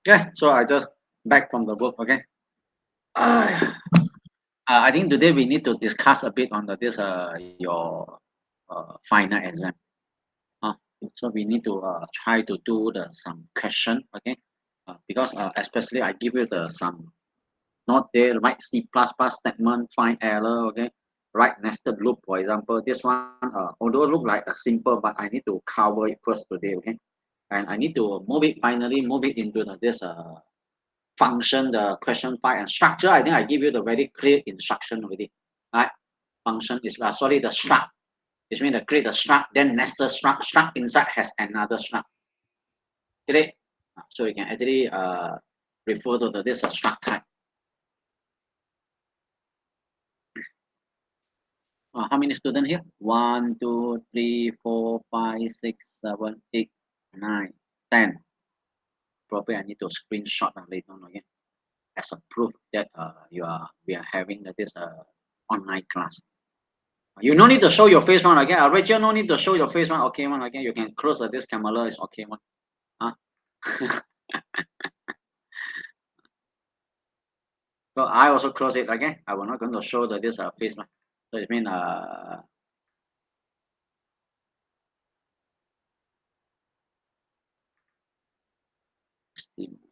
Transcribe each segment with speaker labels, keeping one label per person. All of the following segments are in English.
Speaker 1: Okay, so I just back from the work. Okay. I think today we need to discuss a bit on this your final exam. Uh, so we need to try to do some question. Okay. Because especially I give you some not there write C++ statement, find error. Okay. Write nested loop, for example. This one, although look like a simple, but I need to cover it first today. Okay. And I need to finally move it into this function, the question file and structure. I think I give you the very clear instruction already. Right? Function is sorry, the struct. Which means to create the struct, then nested struct. Struct inside has another struct. Get it? So you can actually refer to this struct type. How many students here? 1, 2, 3, 4, 5, 6, 7, 8, 9, 10. Probably I need to screenshot later on again as a proof that we are having this online class. You no need to show your face one again. Rachel, no need to show your face one. Okay, one again. You can close this camera. It's okay one. So I also close it again. I will not going to show this face one. So it means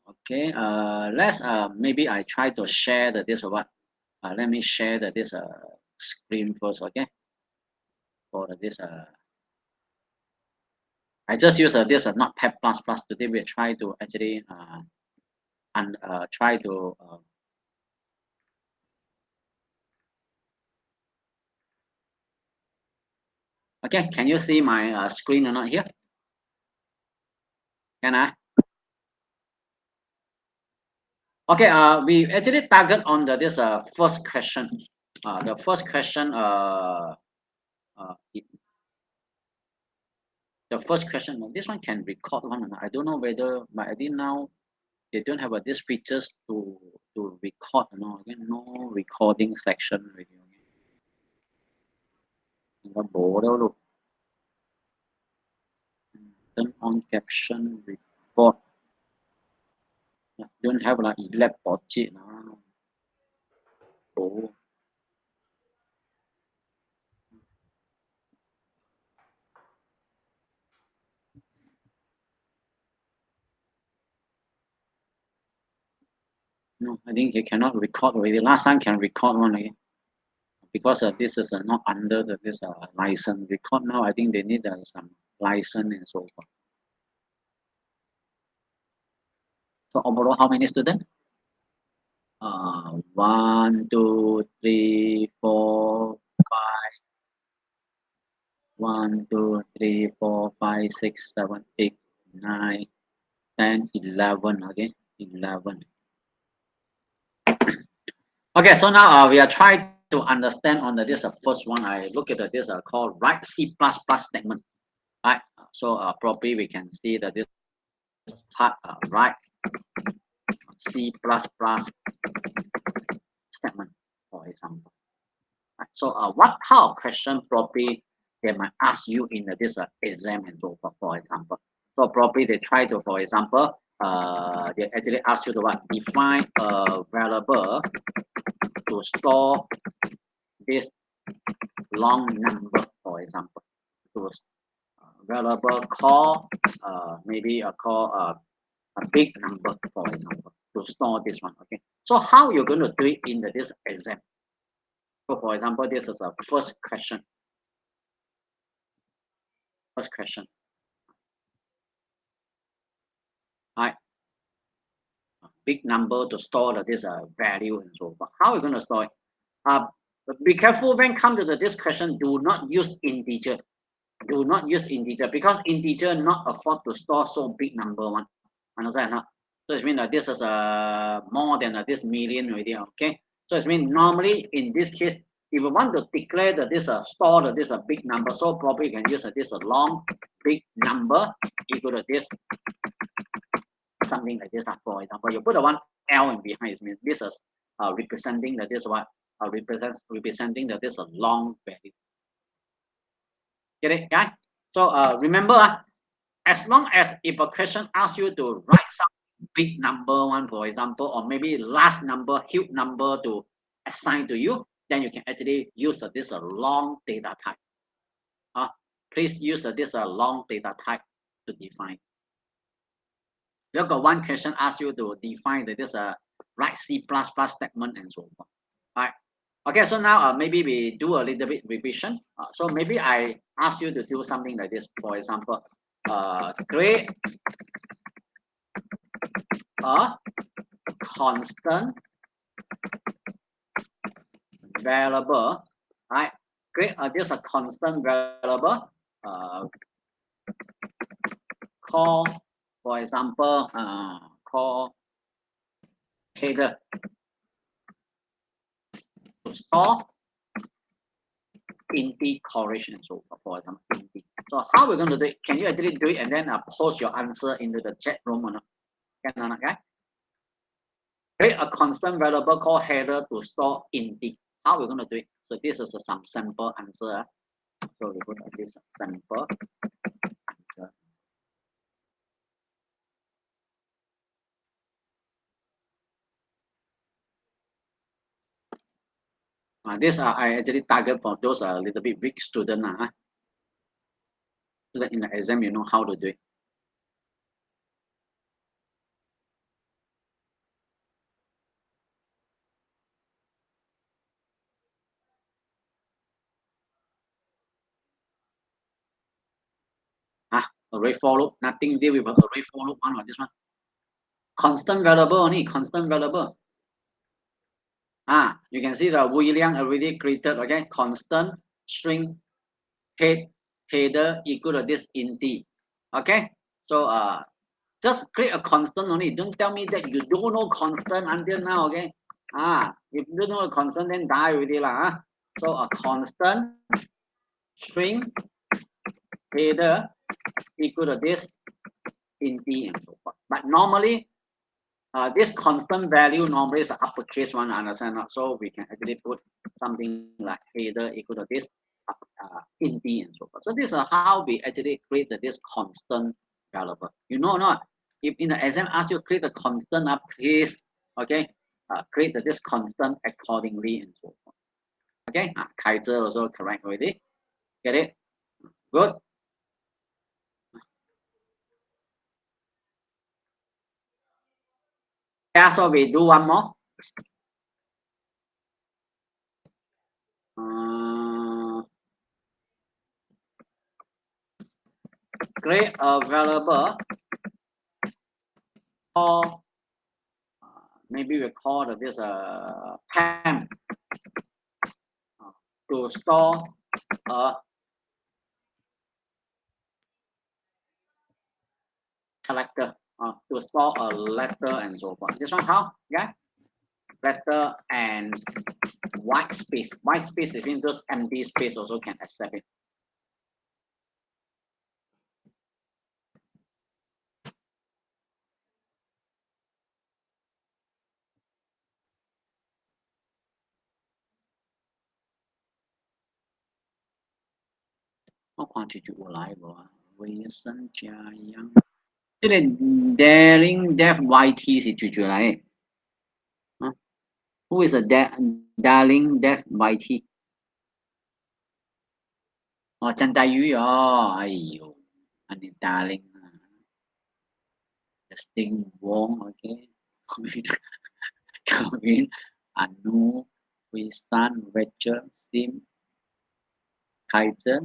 Speaker 1: okay. Let's maybe I try to share this or what. Let me share this screen first. Okay. For this I just use this Notepad plus plus. Today we try to actually and try to okay. Can you see my screen or not here? Can I? Okay. We actually target on this first question. The first question. The first question. This one can record one. I don't know whether, but I think now they don't have this features to record. Again, no recording section already. Turn on caption record. Don't have like elap budget. Oh. No, I think you cannot record already. Last time can record one again because this is not under this license. Record now, I think they need some license and so forth. So overall, how many students? 1, 2, 3, 4, 5. 1, 2, 3, 4, 5, 6, 7, 8, 9, 10, 11. Okay, 11. Okay, so now we are trying to understand on this first one. I look at this called write C++ statement. Right. So probably we can see that this part write C++ statement, for example. Right. So what type of question probably they might ask you in this exam and so forth, for example. So probably they try to, for example, they actually ask you to what define a variable to store this long number, for example, to variable call maybe a call a big number, for example, to store this one. Okay, so how you're going to do it in this exam? So for example, this is a first question. First question. Right, big number to store this value and so forth. How are you going to store it? Be careful when come to this question. Do not use integer. Do not use integer because integer not afford to store so big number one. Understand? Huh? So it means that this is more than this million already. Okay. So it means normally in this case, if you want to declare that this store this a big number, so probably you can use this long big number equal to this something like this. For example, you put a one L in behind. It means this is representing that this what representing that this a long value. Get it, guys? So remember, as long as if a question asks you to write something, big number one, for example, or maybe last number, huge number to assign to you, then you can actually use this long data type. Please use this long data type to define. We've got one question ask you to define this write C++ statement and so forth. All right. Okay, so now maybe we do a little bit revision. So maybe I ask you to do something like this. For example, create a constant variable, right? Create this a constant variable, call, for example, call header to store inti correlation and so forth, for example, inti. So how we're going to do it? Can you actually do it and then post your answer into the chat room or not? Can or not, guys? Create a constant variable called header to store inti. How we're going to do it? So this is some sample answer. So we put this sample answer. This I actually target for those little bit weak students. So that in the exam you know how to do it. Array for loop, nothing deal with array for loop one or this one. Constant variable only, constant variable. You can see the William already created, okay, constant string header equal to this inti. Okay, so just create a constant only. Don't tell me that you don't know constant until now, okay? If you don't know a constant, then die already lah. So a constant string header equal to this inti and so forth. But normally, this constant value normally is an uppercase one, understand? So we can actually put something like header equal to this inti and so forth. So this is how we actually create this constant variable. You know or not? If in the exam ask you create a constant, please, okay, create this constant accordingly and so forth. Okay, Kaiser also correct already. Get it? Good. Yeah, so we do one more. Create a variable or maybe we call this temp to store a character, to store a letter and so forth. This one how? Yeah, letter and white space. White space, even those empty space also can accept it. Daring Deaf YT 是住住嚟，Who is a Darling Deaf YT？ 鄭大宇哎呦，你 Darling Justin Wong OK， Kevin Anu Wisan Rachel Sim Kaiser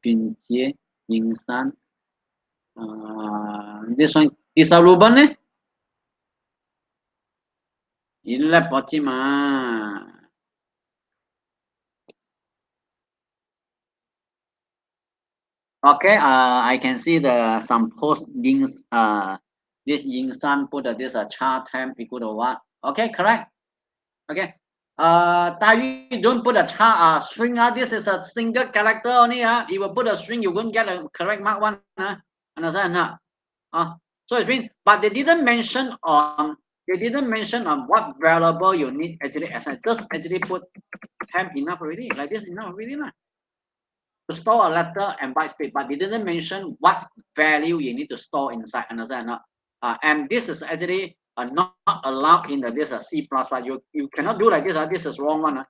Speaker 1: Pinjie Yingsan this one Isa Ruben ne? Illa Pochima. Okay, I can see the some post Yings this Yingsan put this chart temp equal to what? Okay, correct. Okay. You don't put a char string. This is a single character only. If you put a string, you won't get a correct mark one. Understand? So it means, but they didn't mention on what variable you need actually assign. Just actually put temp enough already. Like this enough already lah. To store a letter and byte space, but they didn't mention what value you need to store inside. Understand? and this is actually not allowed in this C++. You cannot do like this. This is wrong one.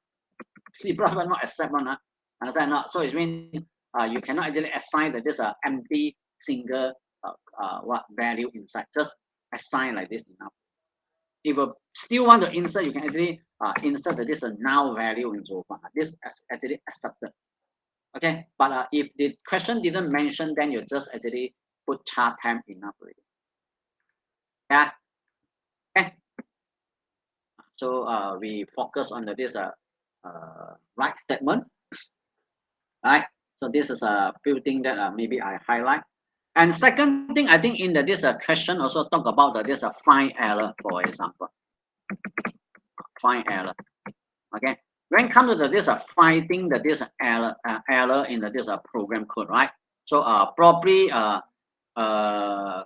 Speaker 1: C++ not accept one. Understand not? So it means you cannot actually assign this empty single what value inside. Just assign like this enough. If you still want to insert, you can actually insert this null value in so far. This is actually accepted. Okay, but if the question didn't mention, then you just actually put char temp enough already. Yeah. Okay. So we focus on this right statement. Right. So this is a few things that maybe I highlight. And second thing, I think in this question also talk about this find error, for example. Find error. Okay. When come to this finding this error in this program code, right? So probably I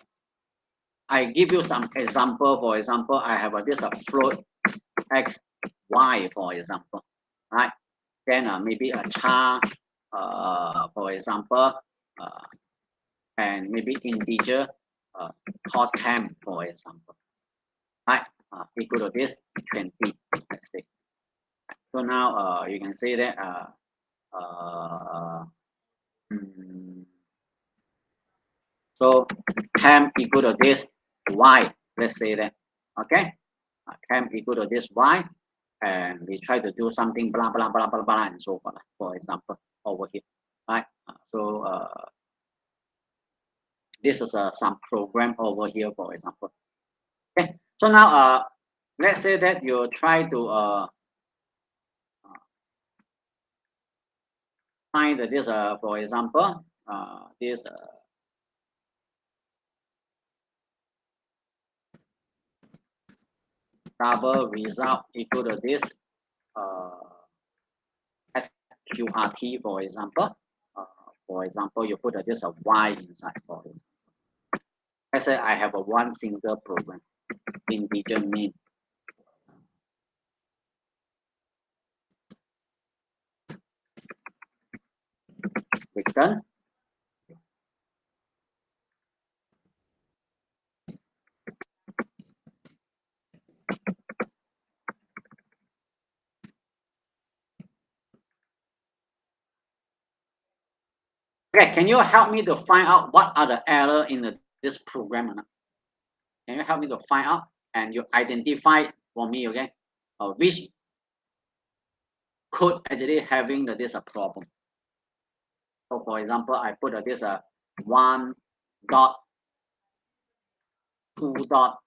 Speaker 1: give you some example. For example, I have this float x y, for example, right? Then maybe a char, for example, and maybe integer called temp, for example, right? Equal to this 20, let's say. So now you can say that so temp equal to this y, let's say that, okay? Temp equal to this y, and we try to do something blah blah blah blah blah and so forth, for example, over here, right? So this is some program over here, for example. Okay, so now let's say that you try to find this for example this double result equal to this sqrt, for example. For example, you put this y inside, for example. Let's say I have a one single program, integer name. Return. Okay, can you help me to find out what are the error in this program? Can you help me to find out and you identify for me, okay? Which code actually having this problem. So for example, I put this 1 dot 2 dot,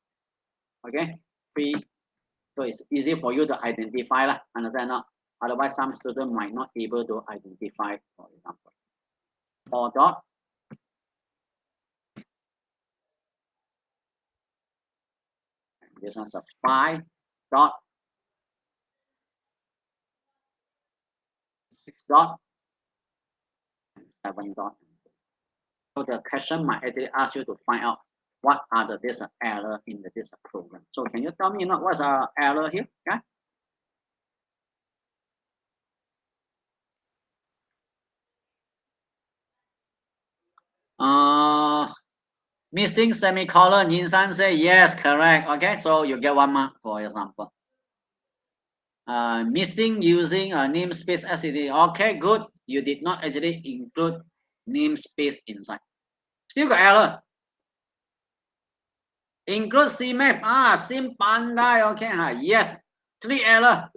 Speaker 1: okay, 3. So it's easy for you to identify, understand not? Otherwise, some students might not able to identify, for example. 4 dot. This one's a 5 dot. 6 dot. 7 dot. So the question might actually ask you to find out what are this error in this program. So can you tell me what's our error here? Yeah. Missing semicolon. Yinsan say yes, correct. Okay, so you get 1 mark, for example. Missing using a namespace STD. Okay, good. You did not actually include namespace inside. Still got error. Include CMAP. Sim Pandai. Okay, yes. 3 error.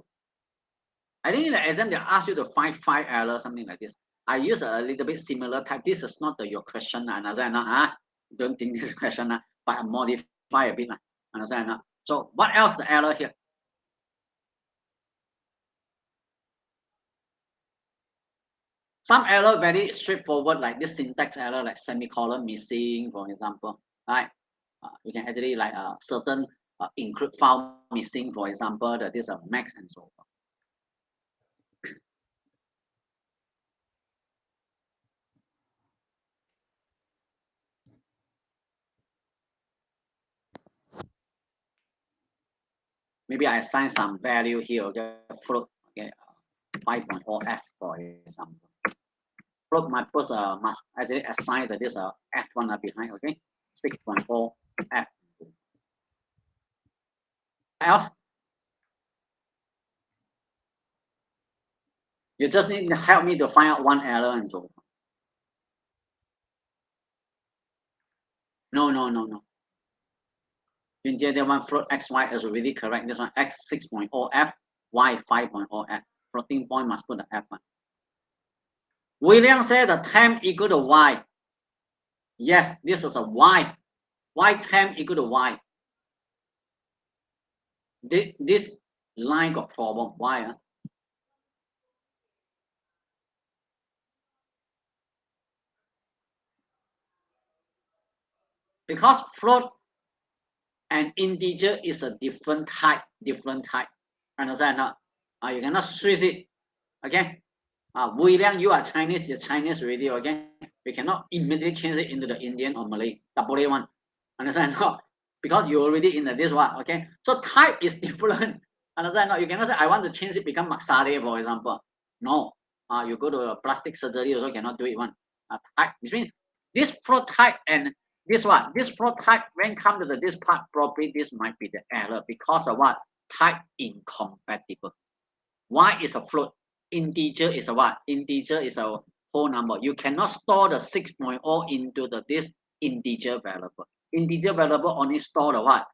Speaker 1: I think in the exam they ask you to find 5 errors, something like this. I use a little bit similar type. This is not your question, understand? Don't think this question, but I modify a bit, understand? So what else the error here? Some error very straightforward, like this syntax error, like semicolon missing, for example, right? You can actually like certain include file missing, for example, that is a max and so forth. Maybe I assign some value here, okay, float, okay, 5.0 f, for example. Float my post must actually assign this f1 behind, okay, 6.4 f. else? You just need to help me to find out one error and so on. No, no, no, no. That one float xy is already correct. This one x 6.0 f, y 5.0 f. Floating point must put the f one. William said the temp equal to y. Yes, this is a y. Y temp equal to y. This line got problem. Why? Because float and integer is a different type. Understand? Not? You cannot switch it. Okay. William, you are Chinese. You're Chinese already. Okay. We cannot immediately change it into the Indian or Malay. Double A one. Understand? No. Because you're already in this one. Okay. So type is different. Understand? No. You cannot say I want to change it become Maksade, for example. No. You go to a plastic surgery also cannot do it one. Type. Which means this float type and this one, this float type, when come to this part, probably this might be the error because of what? Type incompatible. Y is a float. Integer is a what? Integer is a whole number. You cannot store the 6.0 into this integer variable. Integer variable only store the what?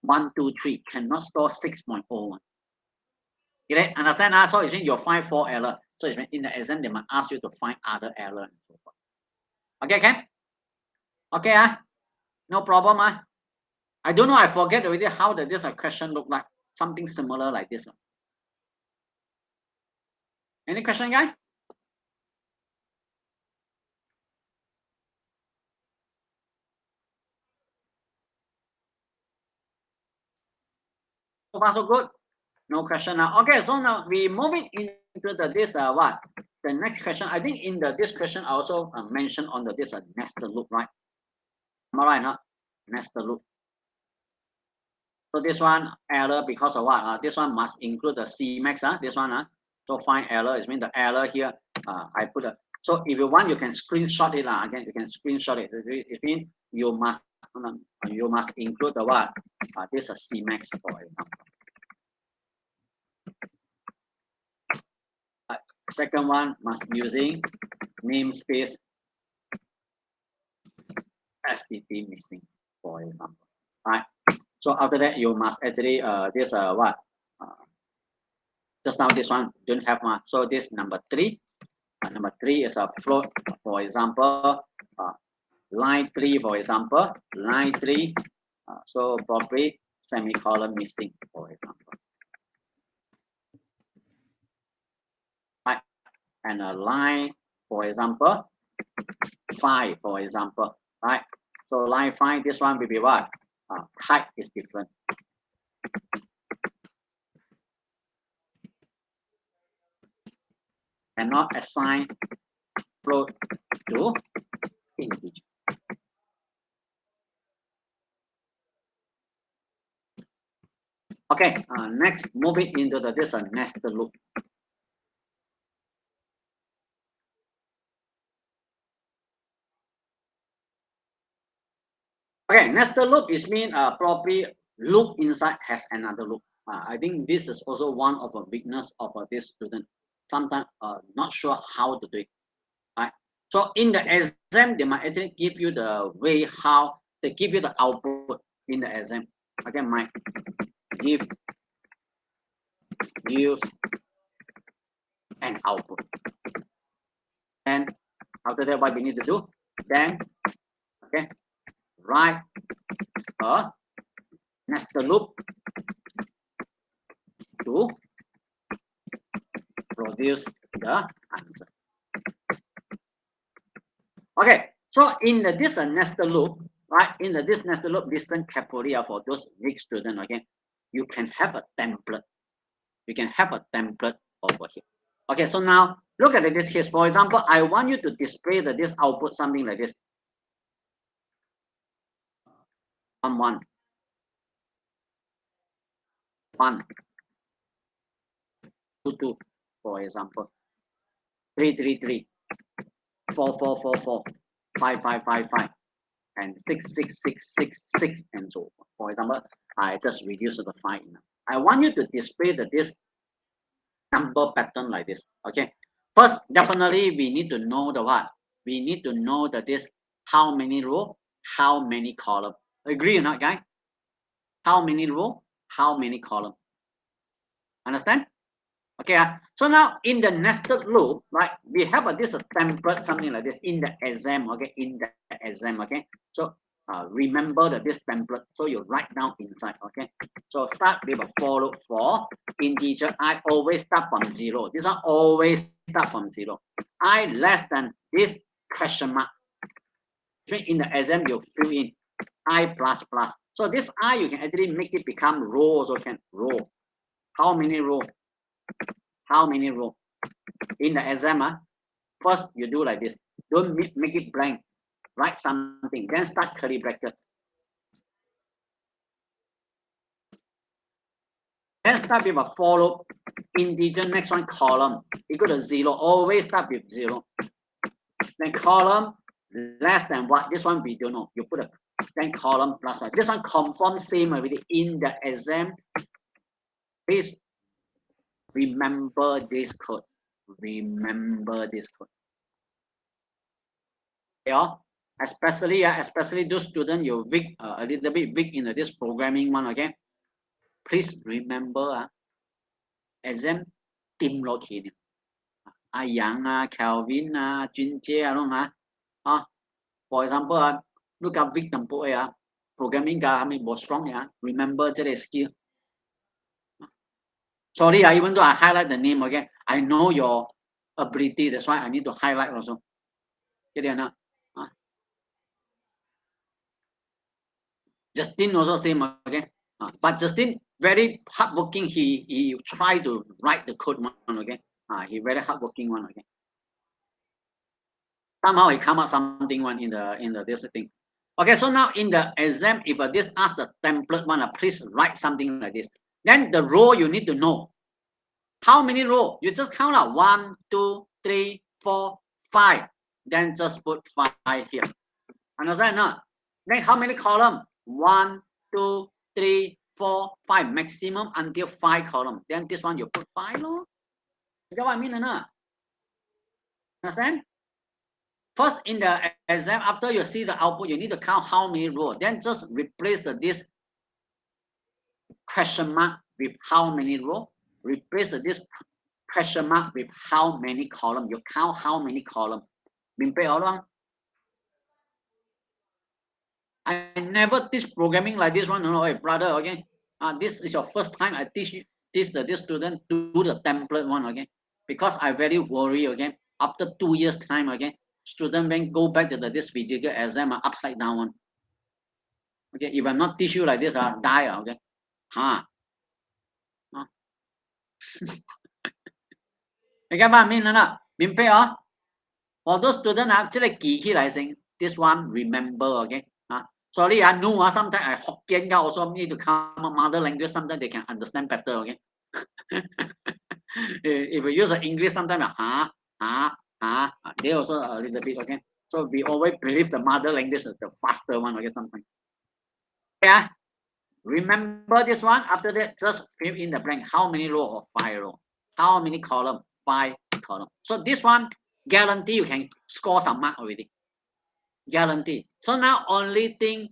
Speaker 1: 1, 2, 3. Cannot store 6.01. You understand? So it means you'll find 4 error. So it means in the exam they might ask you to find other error and so forth. Okay, Ken? Okay, no problem. I don't know. I forget already how does this question look like. Something similar like this. Any question, guys? So far so good. No question now. Okay, so now we move it into this what? The next question. I think in this question I also mentioned on this nested loop, right? Am I right now? Nested loop. So this one error because of what? This one must include the Cmax. This one. So find error is mean the error here. I put a. So if you want, you can screenshot it. Again, you can screenshot it. It means you must include the what? This is Cmax, for example. Second one must using namespace STT missing, for example. Right. So after that, you must actually this what? Just now this one don't have one. So this number 3. Number 3 is a float. For example, line 3. For example, line 3. So probably semicolon missing, for example. Right. And a line, for example, 5. For example, right. So line 5. This one will be what? Type is different. Cannot assign float to integer. Okay, next move it into this nested loop. Okay, nested loop is mean probably loop inside has another loop. I think this is also one of the weakness of this student. Sometimes not sure how to do it. Right? So in the exam, they might actually give you the way how they give you the output in the exam. Again, might give use and output. And after that, what we need to do? Then, okay, write a nested loop to produce the answer. Okay, so in this nested loop, right? In this nested loop, listen carefully for those weak students. Okay, you can have a template. You can have a template over here. Okay, so now look at this case. For example, I want you to display this output something like this. 1 1 1 2 2, for example. 3 3 3 4 4 4 4 5 5 5 5 and 6 6 6 6 6 and so on. For example, I just reduce to the 5 enough. I want you to display this number pattern like this. Okay. First, definitely we need to know the what? We need to know that this how many row, how many column. Agree or not, guys? How many row, how many column. Understand? Okay. So now in the nested loop, right? We have this template, something like this in the exam. Okay, in the exam. Okay. So remember that this template. So you write down inside. Okay. So start with a for loop for integer. I always start from 0. This one always start from 0. I less than this question mark. In the exam you fill in I plus plus. So this I you can actually make it become row also can row. How many row? How many row? In the exam, first you do like this. Don't make it blank. Write something. Then start curly bracket. Then start with a for loop. Integer next one column equal to 0. Always start with 0. Then column less than what? This one we don't know. You put a then column plus one. This one confirm same already in the exam. Please remember this code. Remember this code. Yeah, especially those students you weak a little bit weak in this programming one. Okay, please remember exam team lo thì Yang Calvin Junjie đúng không for example look at weak number programming ka kami more strong remember the skill. Sorry, even though I highlight the name again, I know your ability. That's why I need to highlight also. Get it? Justin also same again. But Justin very hardworking. He try to write the code one again. He very hardworking one again. Somehow he come up something one in the this thing. Okay, so now in the exam, if this ask the template one, please write something like this. Then the row you need to know. How many row? You just count out 1, 2, 3, 4, 5. Then just put 5 here. Understand not? Then how many column? 1, 2, 3, 4, 5. Maximum until 5 column. Then this one you put 5 lor. You get what I mean or not? Understand? First in the exam, after you see the output, you need to count how many rows. Then just replace this question mark with how many rows. Replace this question mark with how many column. You count how many column. I never teach programming like this one. No, hey, brother. Okay, this is your first time I teach you this student do the template one. Okay, because I very worry. Okay, after 2 years time. Okay, student when go back to this physical exam upside down one. Okay, if I'm not teach you like this, die. Okay,你get what I mean 啦？明白啊？ For those students 即係記起來先 ，this one remember okay sorry no sometimes I Hokkien also need to come mother language sometimes they can understand better okay if we use English sometimes they also a little bit okay so we always believe the mother language is the faster one okay sometimes remember this one after that just fill in the blank how many row or 5 row how many column 5 column so this one guarantee you can score some mark already guarantee so now only thing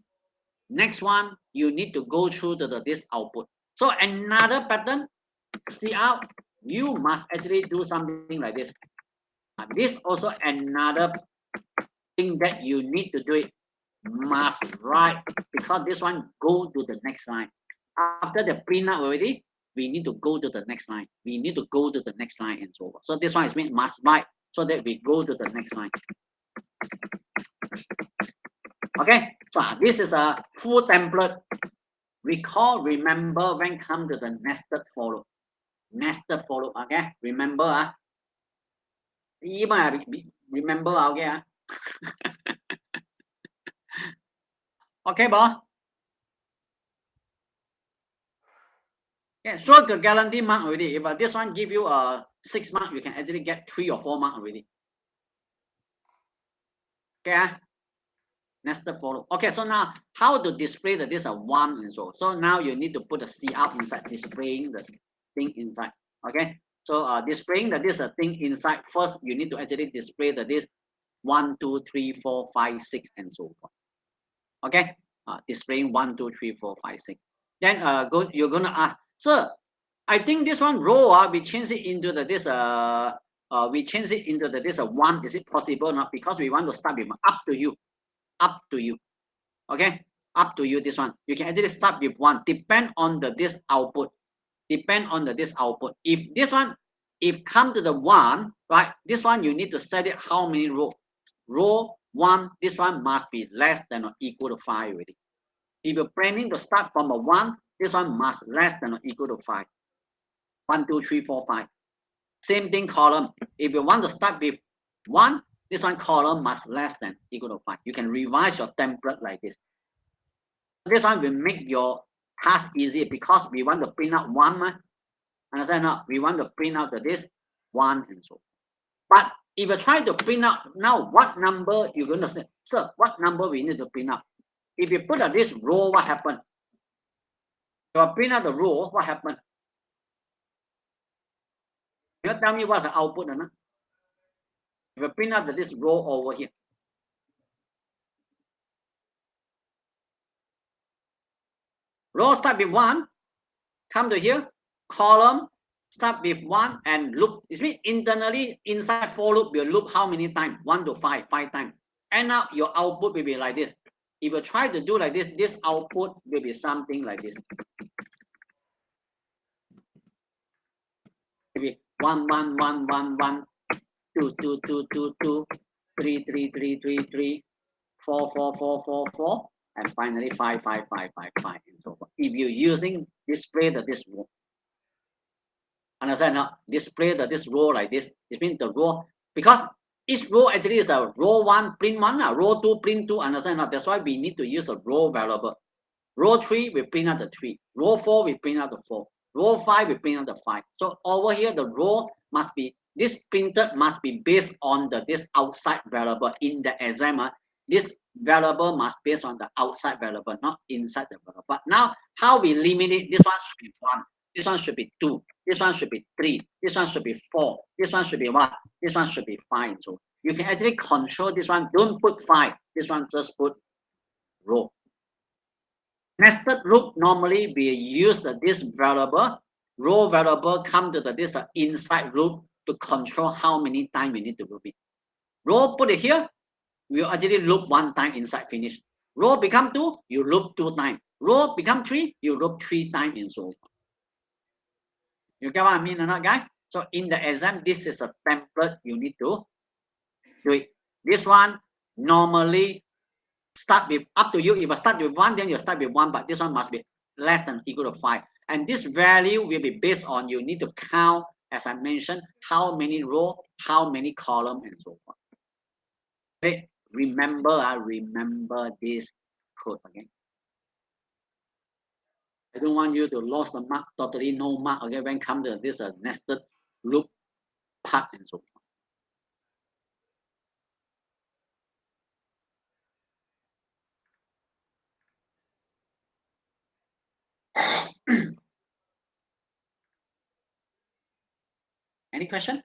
Speaker 1: next one you need to go through to this output so another pattern see out you must actually do something like this this also another thing that you need to do it must write because this one go to the next line after the print out already we need to go to the next line we need to go to the next line and so on so this one is mean must write so that we go to the next line okay so this is a full template recall remember when come to the nested follow okay remember even remember okay okay boss yeah so the guarantee mark already if this one give you a 6 mark you can actually get 3 or 4 mark already okay nested for loop. Okay, so now how to display the this 1 and so now you need to put a cout inside, displaying the thing inside. Okay, so displaying the this thing inside, first you need to actually display the this 1 2 3 4 5 6 and so forth. Okay, displaying 1 2 3 4 5 6. Then you're gonna ask, sir, I think this one row we change it into the this we change it into the this 1. Is it possible or not? Because we want to start with up to you, up to you. Okay, up to you. This one you can actually start with 1. Depend on the this output. Depend on the this output. If this one, if come to the 1, right? This one you need to set it how many row. Row 1. This one must be less than or equal to 5 already. If you're planning to start from a 1, this one must less than or equal to 5. 1 2 3 4 5. Same thing column. If you want to start with 1, this one column must less than equal to 5. You can revise your template like this. This one will make your task easier because we want to print out 1. Understand now? We want to print out the this 1 and so. But if you try to print out now, what number you're going to say, sir, what number we need to print out? If you put out this row, what happened? You print out the row, what happened? You tell me what's the output or not? If you print out this row over here, row start with 1, come to here, column start with 1 and loop. It means internally inside for loop will loop how many times? 1 to 5, 5 times. End up your output will be like this. If you try to do like this, this output will be something like this. Maybe 1 1 1 1 1 2 2 2 2 2 3 3 3 3 3 4 4 4 4 4 and finally 5 5 5 5 5 and so forth. If you're using display this row, understand now? Display this row like this. It means the row, because each row actually is a row 1 print 1, row 2 print 2. Understand now? That's why we need to use a row variable. Row 3 we print out the 3. Row 4 we print out the 4. Row 5 we print out the 5. So over here the row must be, this printed must be based on the this outside variable in the exam. This variable must based on the outside variable, not inside the variable. But now how we limit it? This one should be 1. This one should be 2. This one should be 3. This one should be 4. This one should be what? This one should be 5. So you can actually control this one. Don't put 5. This one just put row. Nested loop, normally we use this variable. Row variable come to this inside loop to control how many times we need to loop it. Row put it here, we actually loop 1 time inside, finish. Row become 2, you loop 2 times. Row become 3, you loop 3 times and so on. You get what I mean or not, guys? So in the exam, this is a template you need to do it. This one normally start with, up to you. If I start with 1, then you start with 1, but this one must be less than equal to 5. And this value will be based on, you need to count, as I mentioned, how many row, how many column, and so forth. Okay, remember this code again. I don't want you to lose the mark, totally no mark, okay, when come to this nested loop part and so forth. Any question?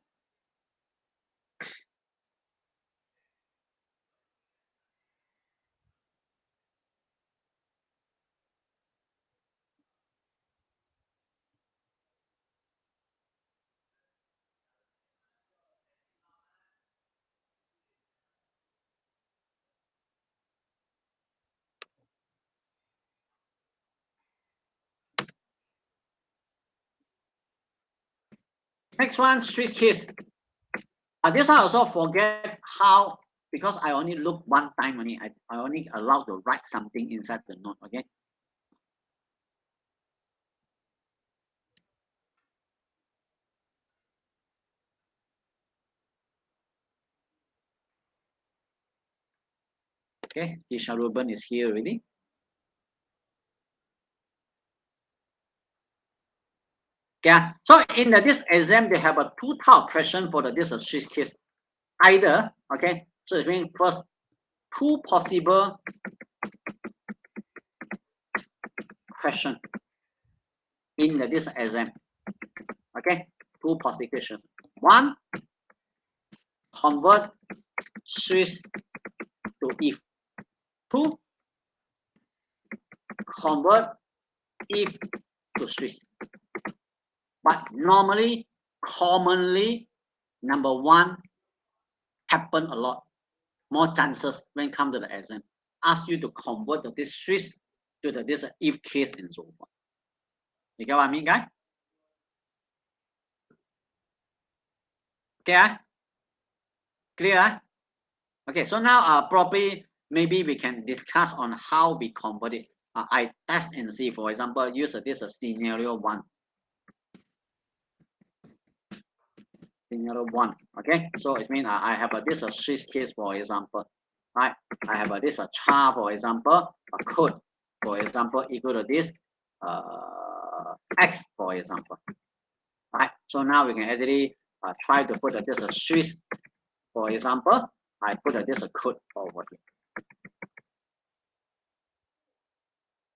Speaker 1: Next one, switch keys. This one I also forget how, because I only look 1 time only. I only allowed to write something inside the note. Okay. Okay, Tisha Ruben is here already. Yeah. So in this exam, they have a 2 type question for this switch case. Either, okay, so it means first two possible questions in this exam. Okay, two possible questions. One, convert Swiss to if. Two, convert if to Swiss. But normally, commonly, number one happen a lot. More chances when come to the exam. Ask you to convert this Swiss to this if case and so forth. You get what I mean, guys? Okay, clear? Okay, so now probably maybe we can discuss on how we convert it. I test and see. For example, use this scenario one. Scenario one. Okay, so it means I have this Swiss case, for example. Right, I have this char, for example, a code, for example, equal to this x, for example. Right, so now we can actually try to put this Swiss, for example. I put this code over here.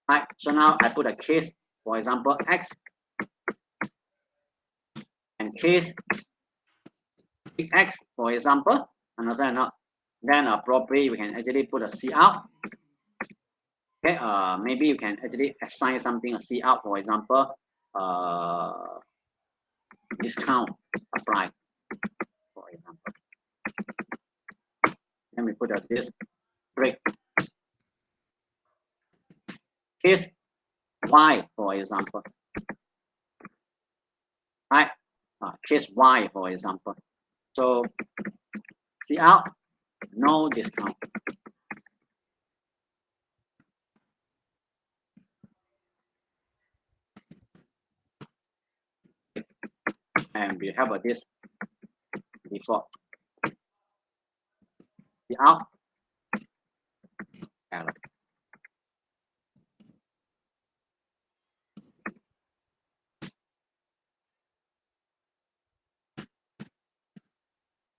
Speaker 1: Right, so now I put a case, for example, x and case x, for example. Understand or not? Then probably we can actually put a C out. Okay, maybe you can actually assign something a C out, for example, discount apply, for example. Then we put this break. Case y, for example. Right, case y, for example. So C out, no discount. And we have this default. C out, error.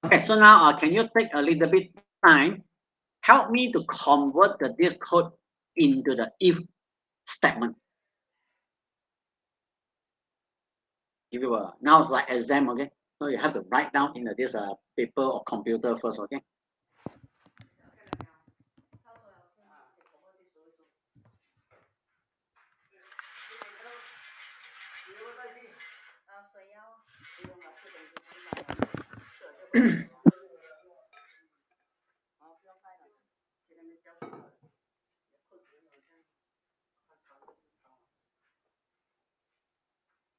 Speaker 1: Okay, so now can you take a little bit time, help me to convert this code into the if statement. Give you a now like exam, okay? So you have to write down in this paper or computer first, okay?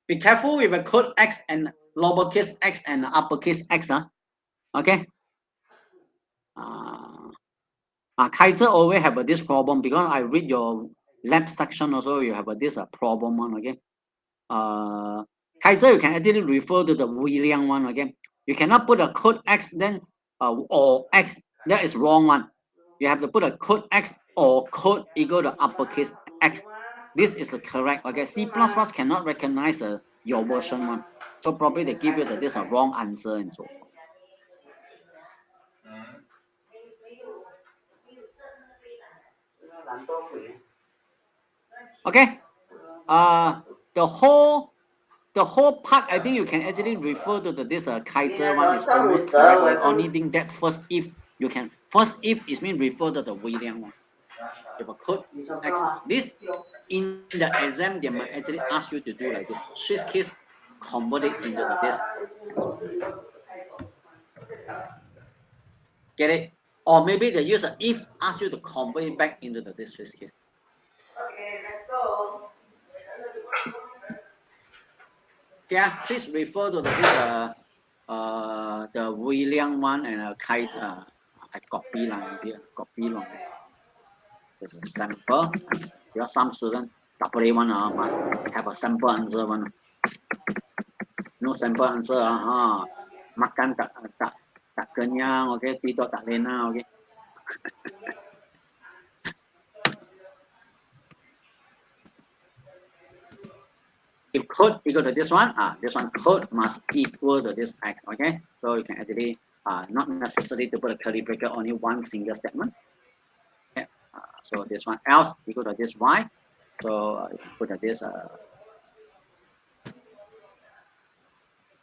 Speaker 1: Be careful with the code x and lowercase x and uppercase x. Okay. Kaiser always have this problem because I read your lab section also. You have this problem one. Okay. Kaiser, you can actually refer to the William one. Okay. You cannot put a code x then or x. That is wrong one. You have to put a code x or code equal to uppercase x. This is the correct. Okay. C++ cannot recognize your version one. So probably they give you this a wrong answer and so forth. Okay. The whole part, I think you can actually refer to this Kaiser one is almost correct. The only thing that first if you can is mean refer to the William one. If a code X, this in the exam they might actually ask you to do like this. Swiss case convert it into this. Get it? Or maybe the user if ask you to convert it back into this Swiss case. Okay, let's go. Yeah, please refer to this the William one and I copy here, copy long. There's a sample. Because some students double one must have a sample answer one. No sample answer makan tak kenyang, okay, tidur tak lena, okay. If code equal to this one code must equal to this x, okay. So you can actually not necessary to put a curly bracket, only one single statement. So this one else equal to this y. So you can put this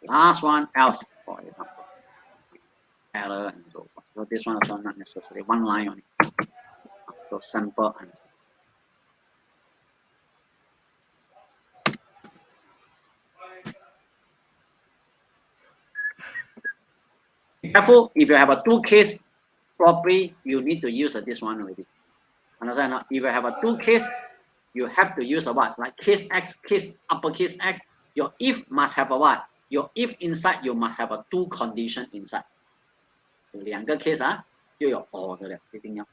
Speaker 1: last one else, for example, error and so forth. So this one also not necessarily one line only. So simple answer. Careful, if you have a two case, probably you need to use this one already. Understand? If you have a two case, you have to use a what? Like case X, case uppercase X. Your if must have a what? Your if inside you must have a two condition inside. 两个 case 啊，就有 or 的了，一定要。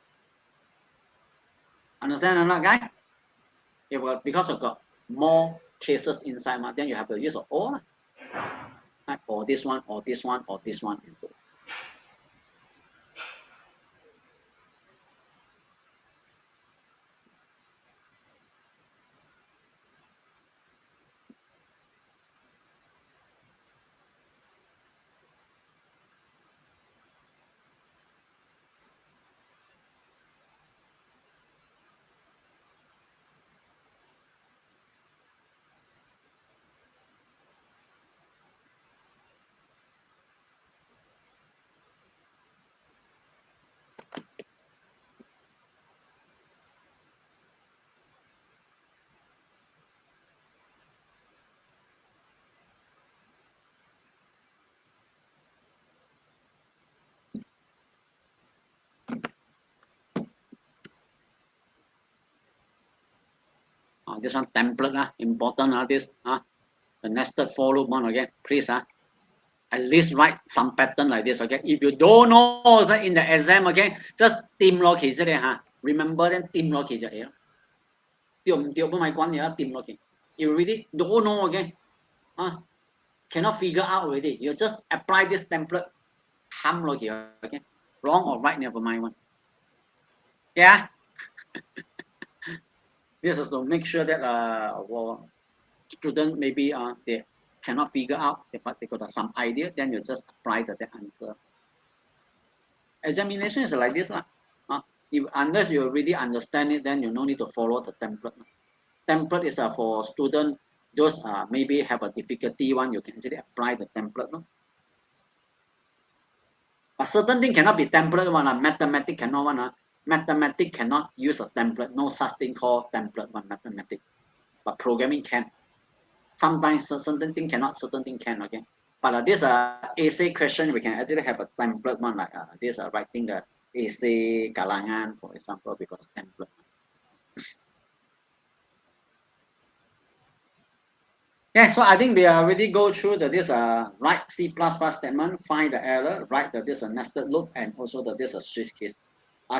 Speaker 1: Understand or not, guy? If because of got more cases inside, then you have to use a or, right? Or this one, or this one, or this one, and so. This one template, important, this, the nested for loop one again, please, at least write some pattern like this, okay? If you don't know in the exam, okay, just team log remember then team log is here. You really don't know, okay? Cannot figure out already. You just apply this template, okay? Wrong or right, never mind one. Yeah. This is to make sure that student maybe they cannot figure out, but they got some idea, then you just apply the answer. Examination is like this. Unless you really understand it, then you no need to follow the template. Template is for student, those maybe have a difficulty one, you can actually apply the template. No? But certain thing cannot be template one. Mathematics cannot one. Mathematics cannot use a template. No such thing called template one mathematics. But programming can. Sometimes certain thing cannot, certain thing can, okay? But this essay question, we can actually have a template one, like this writing the essay kalangan, for example, because template. Yeah, so I think we already go through this write C++ statement, find the error, write this nested loop, and also this switch case.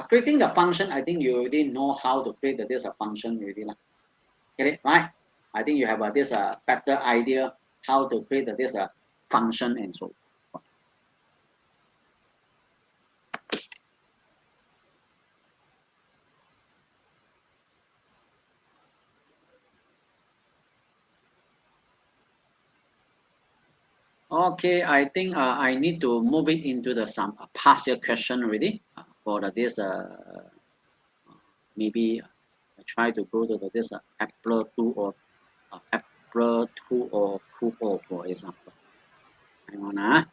Speaker 1: Creating the function, I think you already know how to create this function already. Get it, right? I think you have this better idea how to create this function and so on. Okay, I think I need to move it into some past year question already for this maybe I try to go to this April 2 or April 2 or 2 for example. Hang on.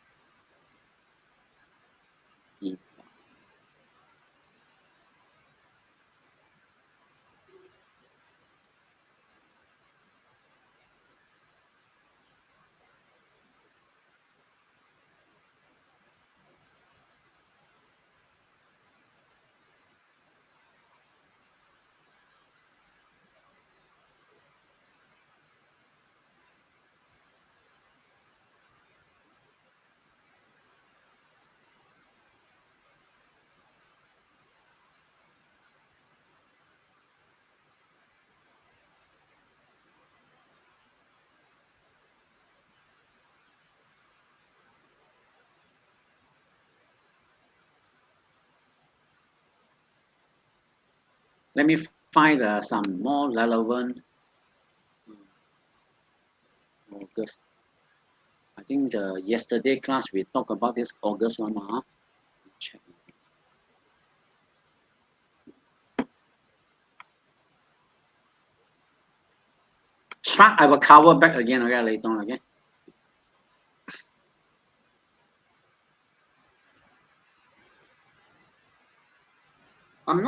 Speaker 1: Let me find some more relevant August. I think the yesterday class we talked about this August one. Check. Truck, I will cover back again, okay, later on, okay. I'm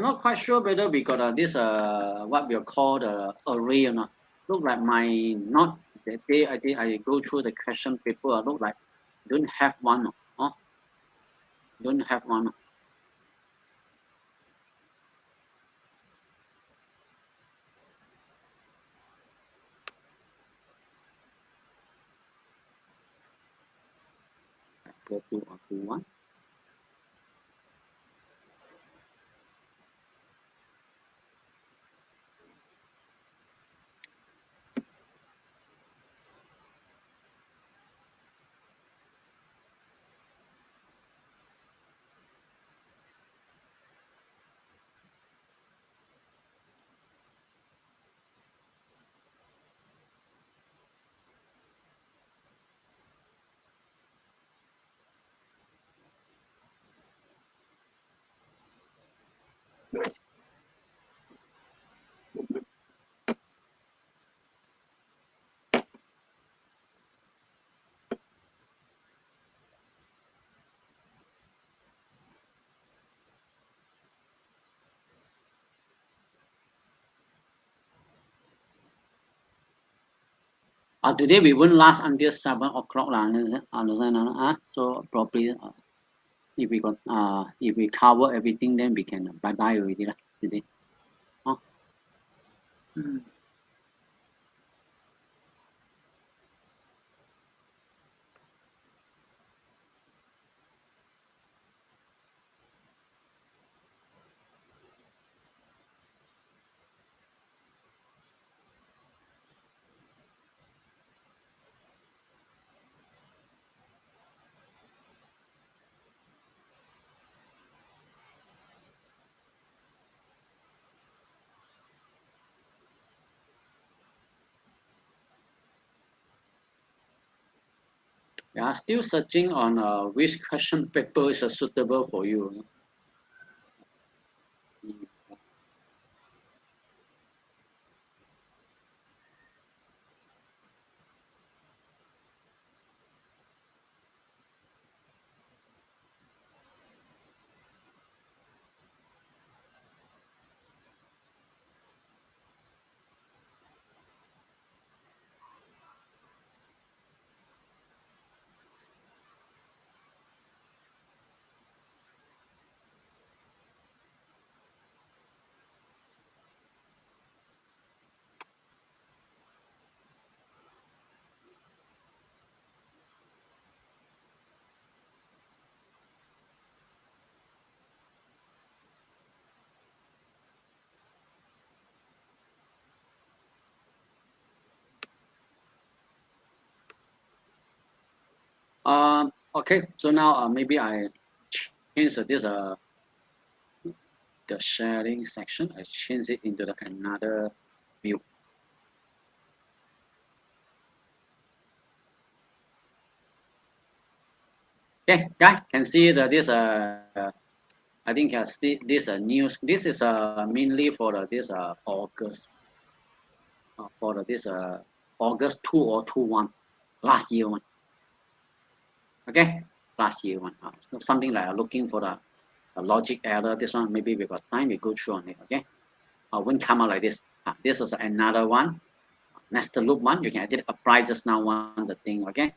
Speaker 1: not quite sure whether we got this what we call the array or not. Look like my not that day I go through the question paper. Look like don't have one. Oh, don't have one. Go to or to one. Today we won't last until 7 o'clock lah. Understand? So probably if we cover everything, then we can bye bye already lah today. Mm. We are still searching on which question paper is suitable for you. Okay, so now maybe I change this the sharing section. I change it into another view. Okay, guys, can see that this I think this news. This is mainly for this August for this August 2 or 21 last year one. Okay, last year one. So something like looking for the logic error. This one maybe we got time. We go through on it. Okay, won't come out like this. This is another one. Nested loop one. You can actually apply just now one the thing. Okay.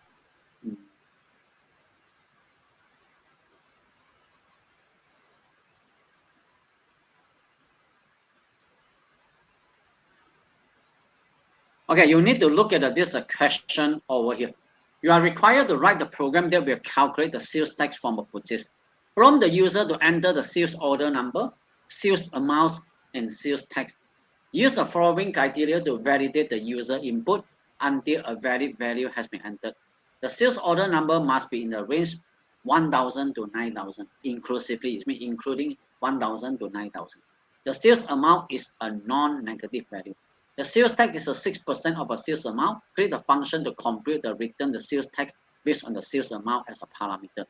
Speaker 1: Okay, you need to look at this question over here. You are required to write the program that will calculate the sales tax from a purchase. From the user to enter the sales order number, sales amounts, and sales tax. Use the following criteria to validate the user input until a valid value has been entered. The sales order number must be in the range 1,000 to 9,000 inclusively. It means including 1,000 to 9,000. The sales amount is a non-negative value. The sales tax is a 6% of a sales amount. Create a function to compute the return the sales tax based on the sales amount as a parameter.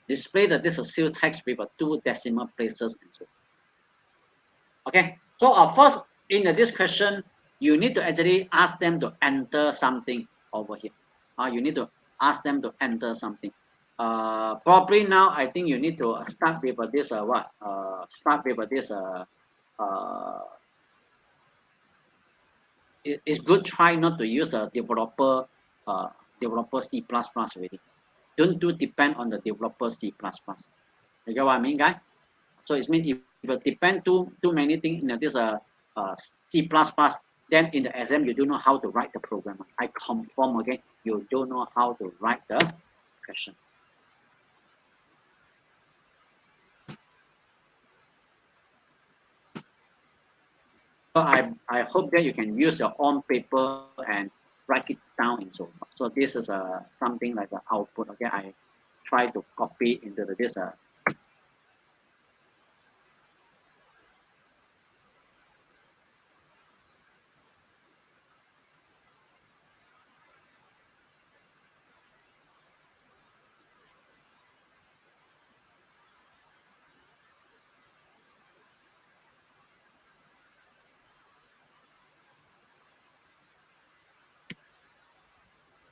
Speaker 1: Display that this is sales tax with 2 decimal places and so on. Okay, so first in this question, you need to actually ask them to enter something over here. You need to ask them to enter something. Probably now I think you need to start with this start with this it's good try not to use a developer C++ already. Don't depend on the developer C++. You get what I mean, guys? So it means if you depend too many things in this C++, then in the exam you don't know how to write the program. I confirm again, you don't know how to write the question. So I hope that you can use your own paper and write it down and so on. So this is something like the output. Okay, I try to copy into this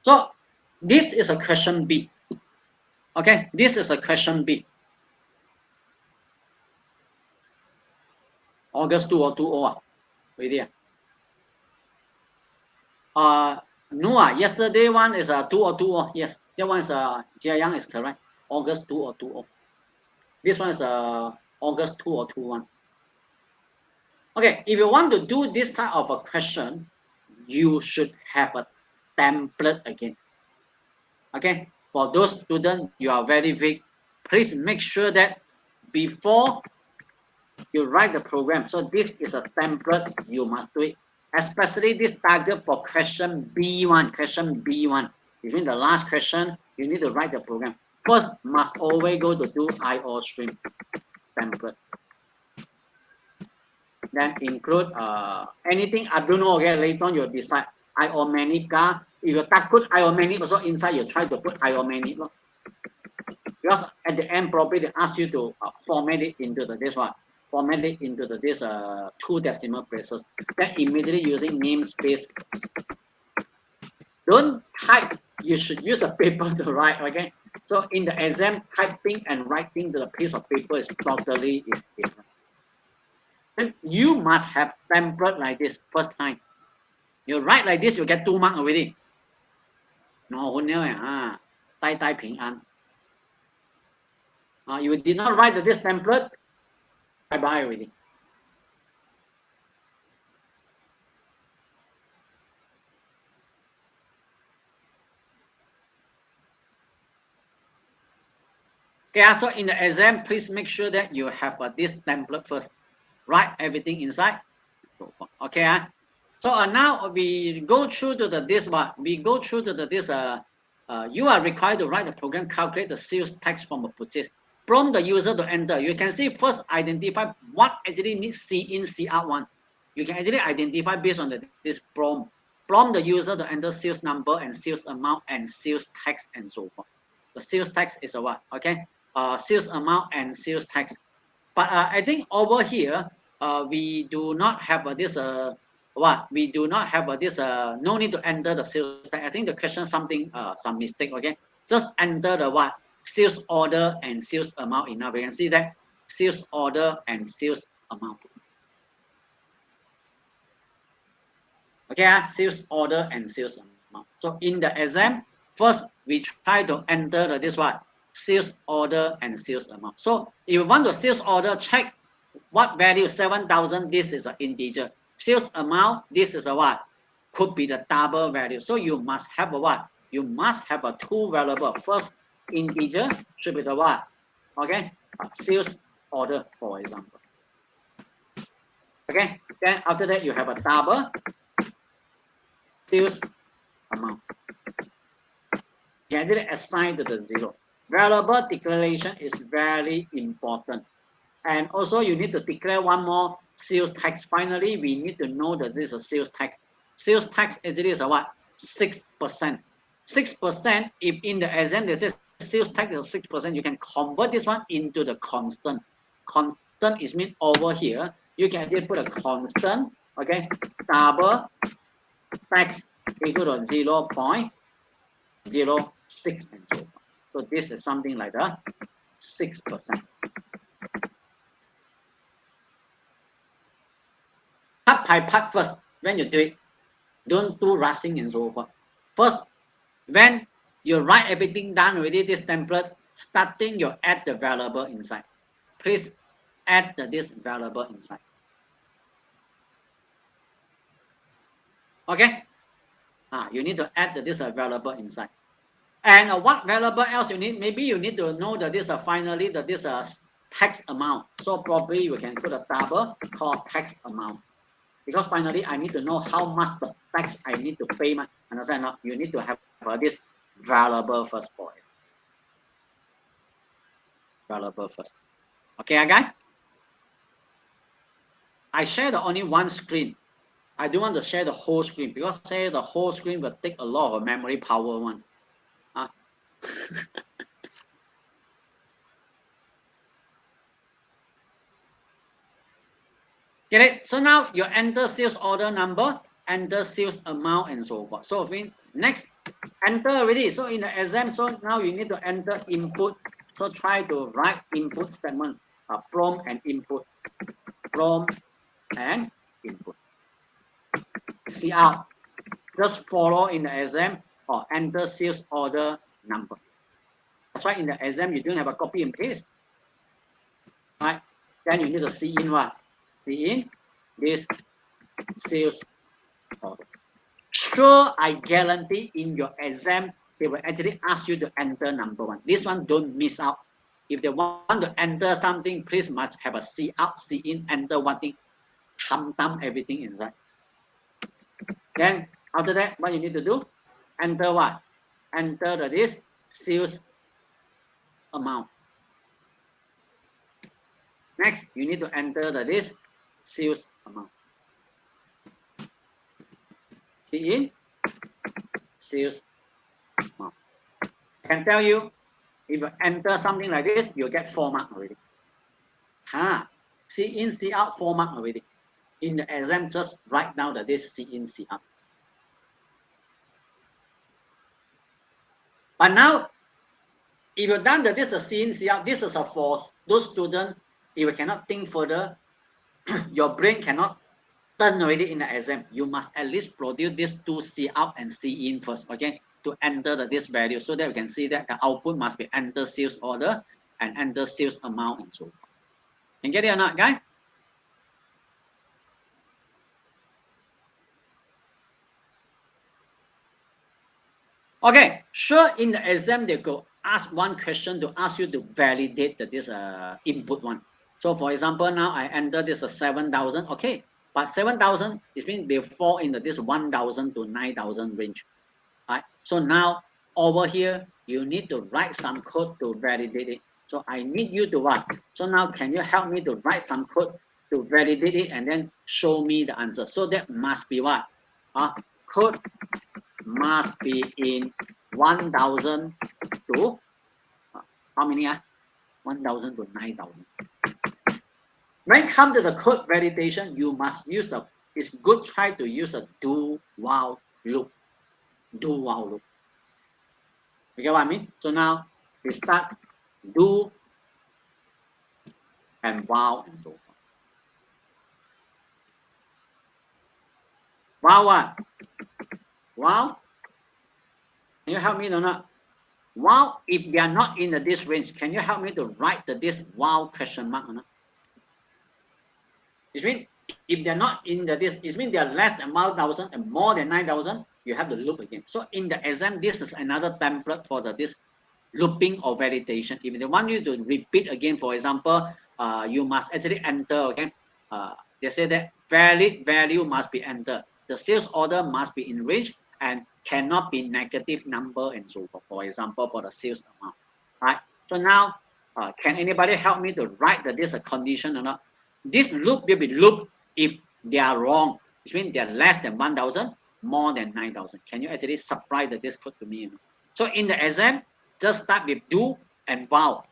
Speaker 1: So this is a question B. Okay, this is a question B. August 2020. Ready? No, yesterday one is 2020. Yes, that one is Jia Yang is correct. August 2020. This one is August 2021. Okay, if you want to do this type of a question, you should have a template again. Okay, for those students you are very weak, please make sure that before you write the program, so this is a template, you must do it. Especially this target for question B1. Question B1. Between the last question, you need to write the program. First, must always go to do IO stream template. Then include anything Arduino. Okay, later on you'll decide IO Manica. If you put IO Manic also inside, you try to put IO Manic. Because at the end, probably they ask you to format it into this one. Format it into this 2 decimal places. Then immediately using namespace. Don't type. You should use a paper to write. Okay. So in the exam, typing and writing to the piece of paper is totally different. And you must have template like this first time. You write like this, you get 2 marks already. No, you did not write this template, bye-bye already. Okay, so in the exam, please make sure that you have this template first. Write everything inside. Okay, so now we go through to this one. We go through to this. You are required to write the program, calculate the sales tax from a purchase. Prompt the user to enter. You can see first identify what actually needs C in, C out one. You can actually identify based on this prompt. Prompt the user to enter sales number and sales amount and sales tax and so forth. The sales tax is a what? Okay. Sales amount and sales tax. But I think over here, we do not have this we do not have this no need to enter the sales tax. I think the question something some mistake. Okay, just enter the what sales order and sales amount enough. You can see that sales order and sales amount. Okay, sales order and sales amount. So in the exam, first we try to enter this one sales order and sales amount. So if you want the sales order, check what value 7,000. This is an integer. Sales amount. This is a what? Could be the double value. So you must have a what? You must have a 2 variable. First integer should be the what? Okay, sales order, for example. Okay. Then after that you have a double sales amount. You can assign to the 0. Variable declaration is very important. And also you need to declare one more sales tax. Finally, we need to know that this is a sales tax. Sales tax actually is a what? 6%. 6%, if in the exam they say sales tax is 6%, you can convert this one into the constant. Constant is mean over here. You can actually put a constant, okay? double tax equal to 0.06 and so on. So this is something like the 6%. Part by part first, when you do it, don't do rushing and so forth. First, when you write everything down already, this template, starting you add the variable inside. Please add this variable inside. Okay? You need to add this variable inside. And what variable else you need? Maybe you need to know that this finally that this tax amount. So probably you can put a double called tax amount. Because finally I need to know how much the tax I need to pay. Understand? No? You need to have this variable first for it. Variable first. Okay, guys? I share the only one screen. I don't want to share the whole screen because share the whole screen will take a lot of memory power one. Get it? So now you enter sales order number, enter sales amount, and so forth. So next, enter already. So in the exam, so now you need to enter input. So try to write input statement from and input. From and input. See out. Just follow in the exam or enter sales order number. That's why in the exam you don't have a copy and paste. Right? Then you need to see in what? See in this sales order. Sure, I guarantee in your exam they will actually ask you to enter number one. This one don't miss out. If they want to enter something, please must have a see out, see in, enter one thing, dump everything inside. Then after that, what you need to do? Enter what? Enter this sales amount. Next, you need to enter this sales amount. See in sales amount. I can tell you, if you enter something like this, you'll get 4 marks already. See in, see out, 4 marks already. In the exam, just write down this see in, see out. But now, if you've done this see in, see out, this is for those students, if you cannot think further, your brain cannot turn already in the exam. You must at least produce these two see out and see in first, okay, to enter this value so that we can see that the output must be enter sales order and enter sales amount and so forth. Can you get it or not, guys? Okay, sure, in the exam, they go ask one question to ask you to validate this input one. So for example, now I enter this 7,000, okay, but 7,000 it means they fall in this 1,000 to 9,000 range, right? So now over here, you need to write some code to validate it. So I need you to what? So now can you help me to write some code to validate it and then show me the answer? So that must be what? Code must be in 1,000 to how many? 1,000 to 9,000. When it comes to the code validation, you must use it's good try to use a do while loop. Do while loop. You get what I mean? So now we start do and while and so forth. While what? While, can you help me or not? While if they are not in this range, can you help me to write this while question mark or not? It means if they're not in this, it means they are less than 1,000 and more than 9,000, you have to loop again. So in the exam, this is another template for this looping or validation. If they want you to repeat again, for example, you must actually enter again. They say that valid value must be entered. The sales order must be in range and cannot be negative number and so forth. For example, for the sales amount, right? So now, can anybody help me to write this condition or not? This loop will be looped if they are wrong. It means they are less than 1,000, more than 9,000. Can you actually supply this code to me? So in the exam, just start with do and while.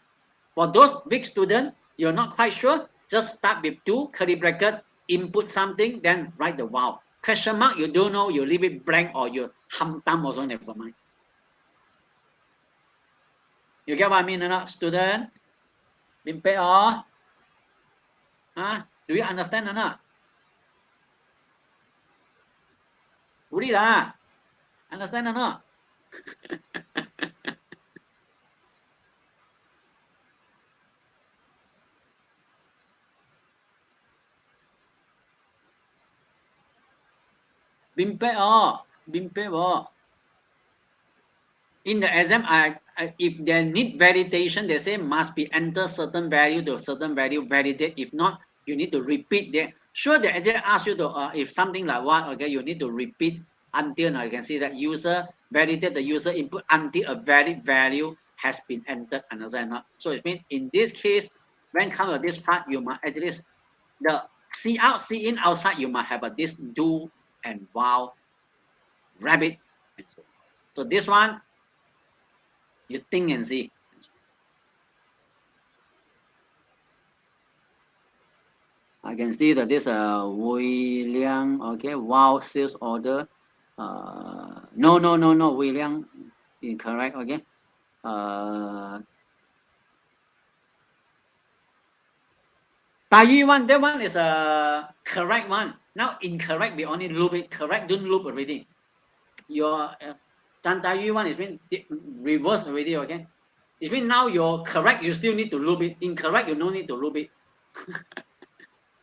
Speaker 1: For those big students, you're not quite sure, just start with do, curly bracket, input something, then write the while. question mark you don't know, you leave it blank or you hum thumb also never mind. You get what I mean or not, student? Been paid or? Huh? Do you understand or not? Uri lah. Understand or not? Been paid or? Been paid or? In the exam, if they need validation, they say must be enter certain value to certain value validate. If not, you need to repeat that. Sure, they actually ask you to if something like what, okay, you need to repeat until now you can see that user validate the user input until a valid value has been entered. Understand not? So it means in this case, when come to this part, you must actually the see out, see in, outside. You must have a this do and while rabbit. And so this one. You think and see. I can see that this William, okay, wow, sales order. No, William, incorrect, okay. Taiyu one, that one is a correct one. Now incorrect, we only loop it. Correct, don't loop already. Your Tan Taiyu one is been reversed already, okay. It's mean now you're correct, you still need to loop it. Incorrect, you no need to loop it.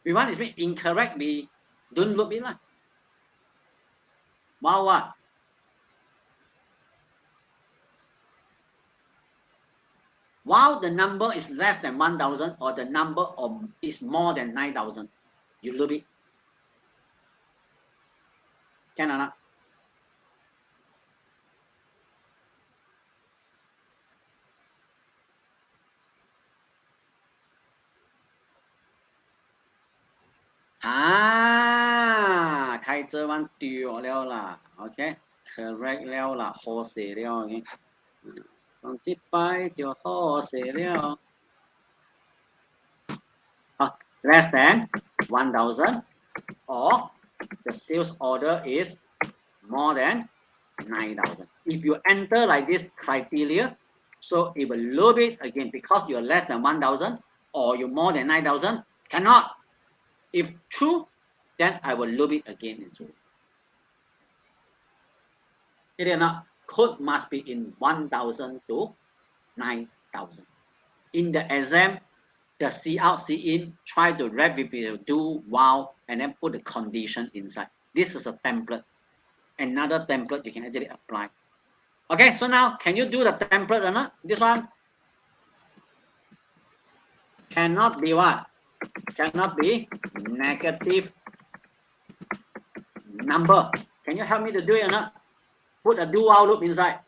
Speaker 1: We want is mean incorrect, we don't loop it lah. Wow, what? While the number is less than 1,000 or the number is more than 9,000, you loop it. Can or not? Khai zhe one tiêu liao la, okay, correct liao la, 好寫了 okay. 講這擺就好寫了。Less than 1,000 or the sales order is more than 9,000. If you enter like this criteria, so it will loop it again because you're less than 1,000 or you're more than 9,000, cannot. If true, then I will loop it again and so on. It is not. Code must be in 1,000 to 9,000. In the exam, the see out, see in, try to wrap with do while and then put the condition inside. This is a template. Another template you can actually apply. Okay, so now can you do the template or not? This one cannot be what? Cannot be negative number. Can you help me to do it or not? Put a do while loop inside.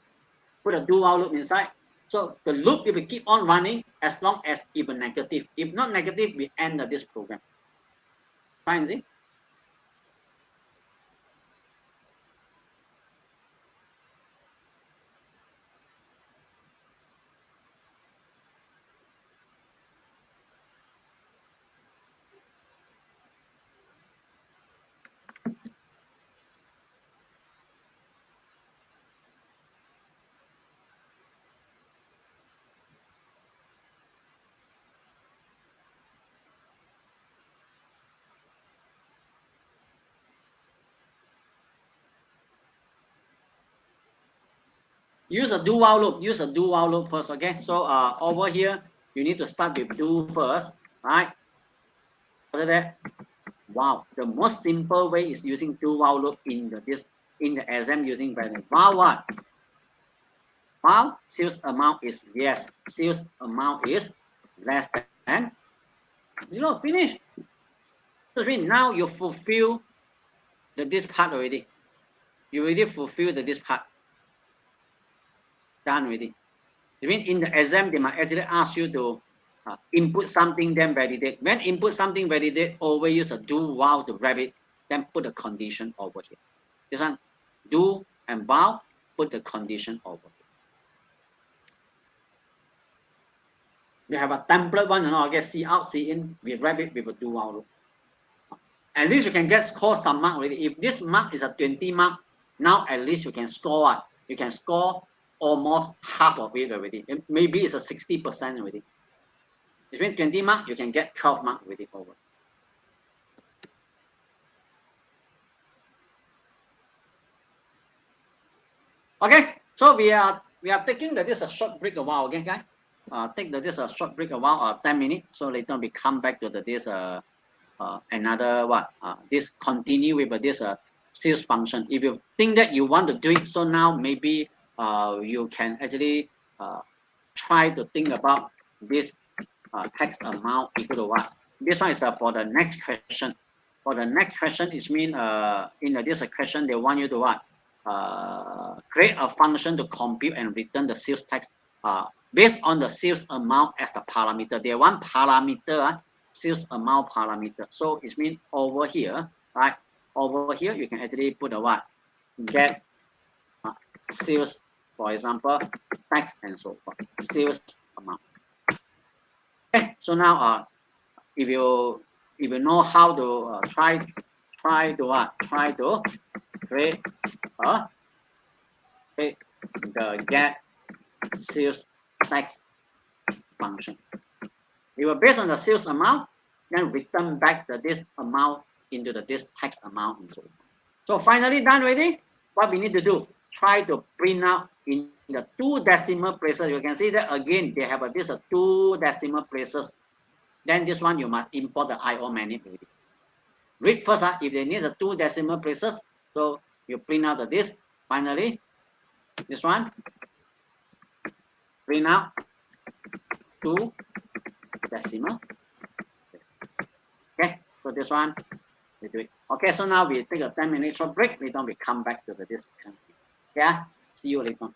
Speaker 1: Put a do while loop inside. So the loop will keep on running as long as even negative. If not negative, we end this program. Fine, see? Use a do while loop. Use a do while loop first, okay? So over here, you need to start with do first, right? After that, wow, the most simple way is using do while loop in the exam using value. While what? While sales amount is yes, sales amount is less than 0. Finish. So now you fulfill this part already. You already fulfill this part. Done already. I mean, in the exam, they might actually ask you to input something, then validate. When input something, validate, always use a do while to wrap it, then put a condition over here. This one, do and while, put the condition over here. We have a template one, okay, see out, see in, we wrap it with a do while loop. At least you can get score some mark already. If this mark is a 20 mark, now at least you can score what? You can score almost half of it already. Maybe it's a 60% already. It means 20 mark, you can get 12 mark already over. Okay, so we are taking this a short break a while, okay, guys? Take this a short break a while, 10 minutes. So later we come back to this another what? This continue with this sales function. If you think that you want to do it, so now maybe you can actually try to think about this tax amount equal to what? This one is for the next question. For the next question, it means in this question they want you to what? Create a function to compute and return the sales tax based on the sales amount as the parameter. They want parameter, sales amount parameter. So it means over here, right? Over here, you can actually put a what? Get sales, for example, tax and so forth. Sales amount. Okay, so now if you know how to try to create the get sales tax function. It will based on the sales amount, then return back this amount into this tax amount and so on. So finally done already. What we need to do? Try to print out in the 2 decimal places. You can see that again they have this 2 decimal places. Then this one you must import the IO manipulator. Read first, if they need the 2 decimal places, so you print out this. Finally, this one, print out 2 decimal. Okay, so this one, we do it. Okay, so now we take a 10-minute short break. Later we come back to this. Yeah, see you later.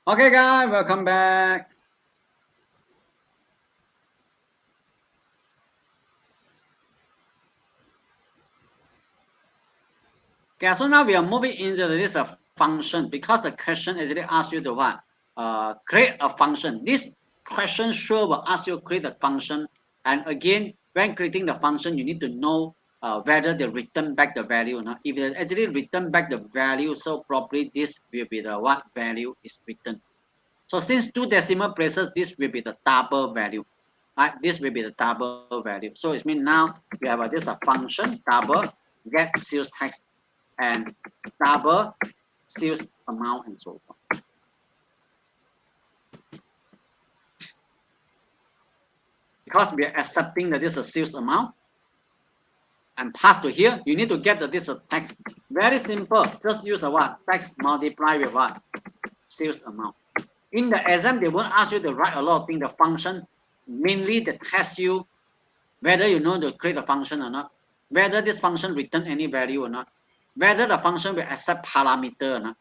Speaker 1: Okay, guys, welcome back. Okay, so now we are moving into this function because the question actually asks you to what? Create a function. This question sure will ask you to create a function. And again, when creating the function, you need to know whether they return back the value or not. If they actually return back the value, so probably this will be the what value is returned. So since two decimal places, this will be the double value. Right? This will be the double value. So it means now we have this function double get sales tax and double sales amount and so forth. Because we are accepting that this is a sales amount and pass to here, you need to get the this tax. Very simple. Just use a what? Tax multiply with what? Sales amount. In the exam, they won't ask you to write a lot of things. The function mainly they test you whether you know to create a function or not, whether this function return any value or not, whether the function will accept parameter or not,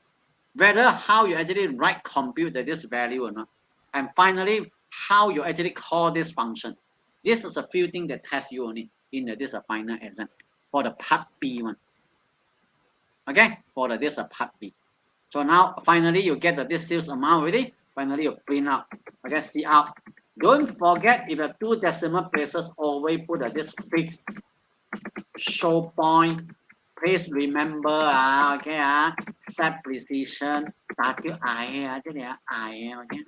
Speaker 1: whether how you actually write compute this value or not, and finally how you actually call this function. This is a few things that test you only in this final exam for the part B one. Okay, for this part B. So now finally you get this sales amount already. Finally you print out. Okay, see out. Don't forget if the two decimal places always put this fixed show point. Please remember okay set precision ta chữ I chứ này I okay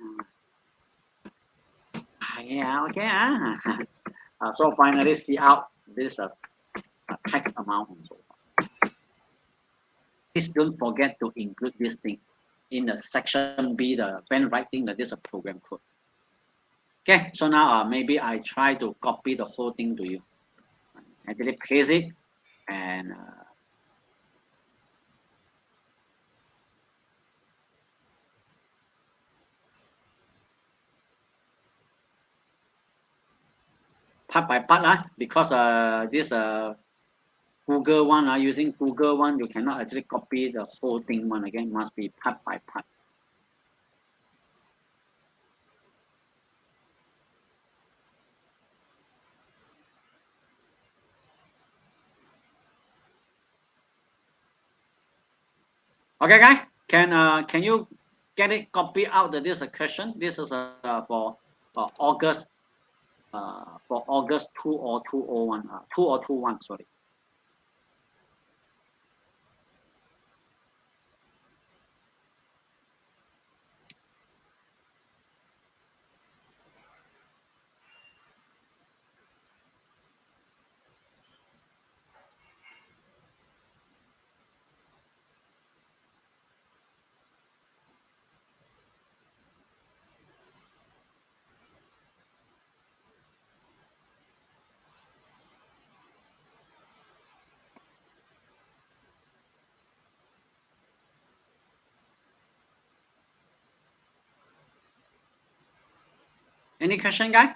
Speaker 1: okay so finally see out this tax amount and so on. Please don't forget to include this thing in the section B, the when writing this program code. Okay, so now maybe I try to copy the whole thing to you. Actually paste it and part by part because this Google one using Google one you cannot actually copy the whole thing one again, must be part by part. Okay, guys, can you get it copy out this question? This is for August for August 2021 2021 sorry. Any question, guys?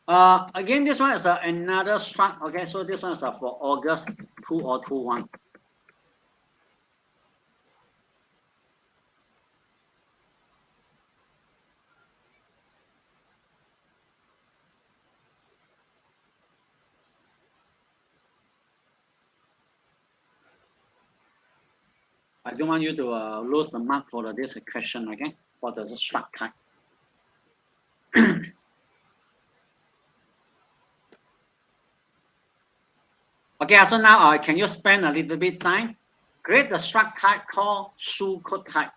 Speaker 1: Again, this one is another struct. Okay, so this one is for August 2021. I don't want you to lose the mark for this question, okay? For the struct type. Okay, so now can you spend a little bit time? Create the struct type called shoe code type.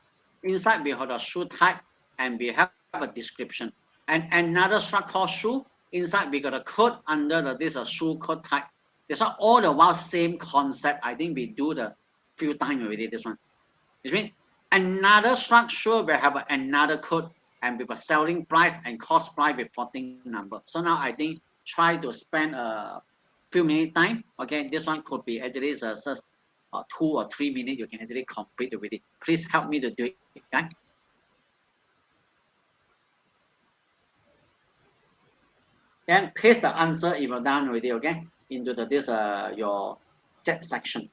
Speaker 1: Inside we have the shoe type and we have a description. And another struct called shoe. Inside we got a code under this shoe code type. This one all the while same concept. I think we do the few times already this one. Which means another structure will have another code and with a selling price and cost price with 14 number. So now I think try to spend a few minutes time. Okay, this one could be actually just 2 or 3 minutes. You can actually complete it with it. Please help me to do it. Okay. Then paste the answer if you're done with it. Okay, into this your chat section.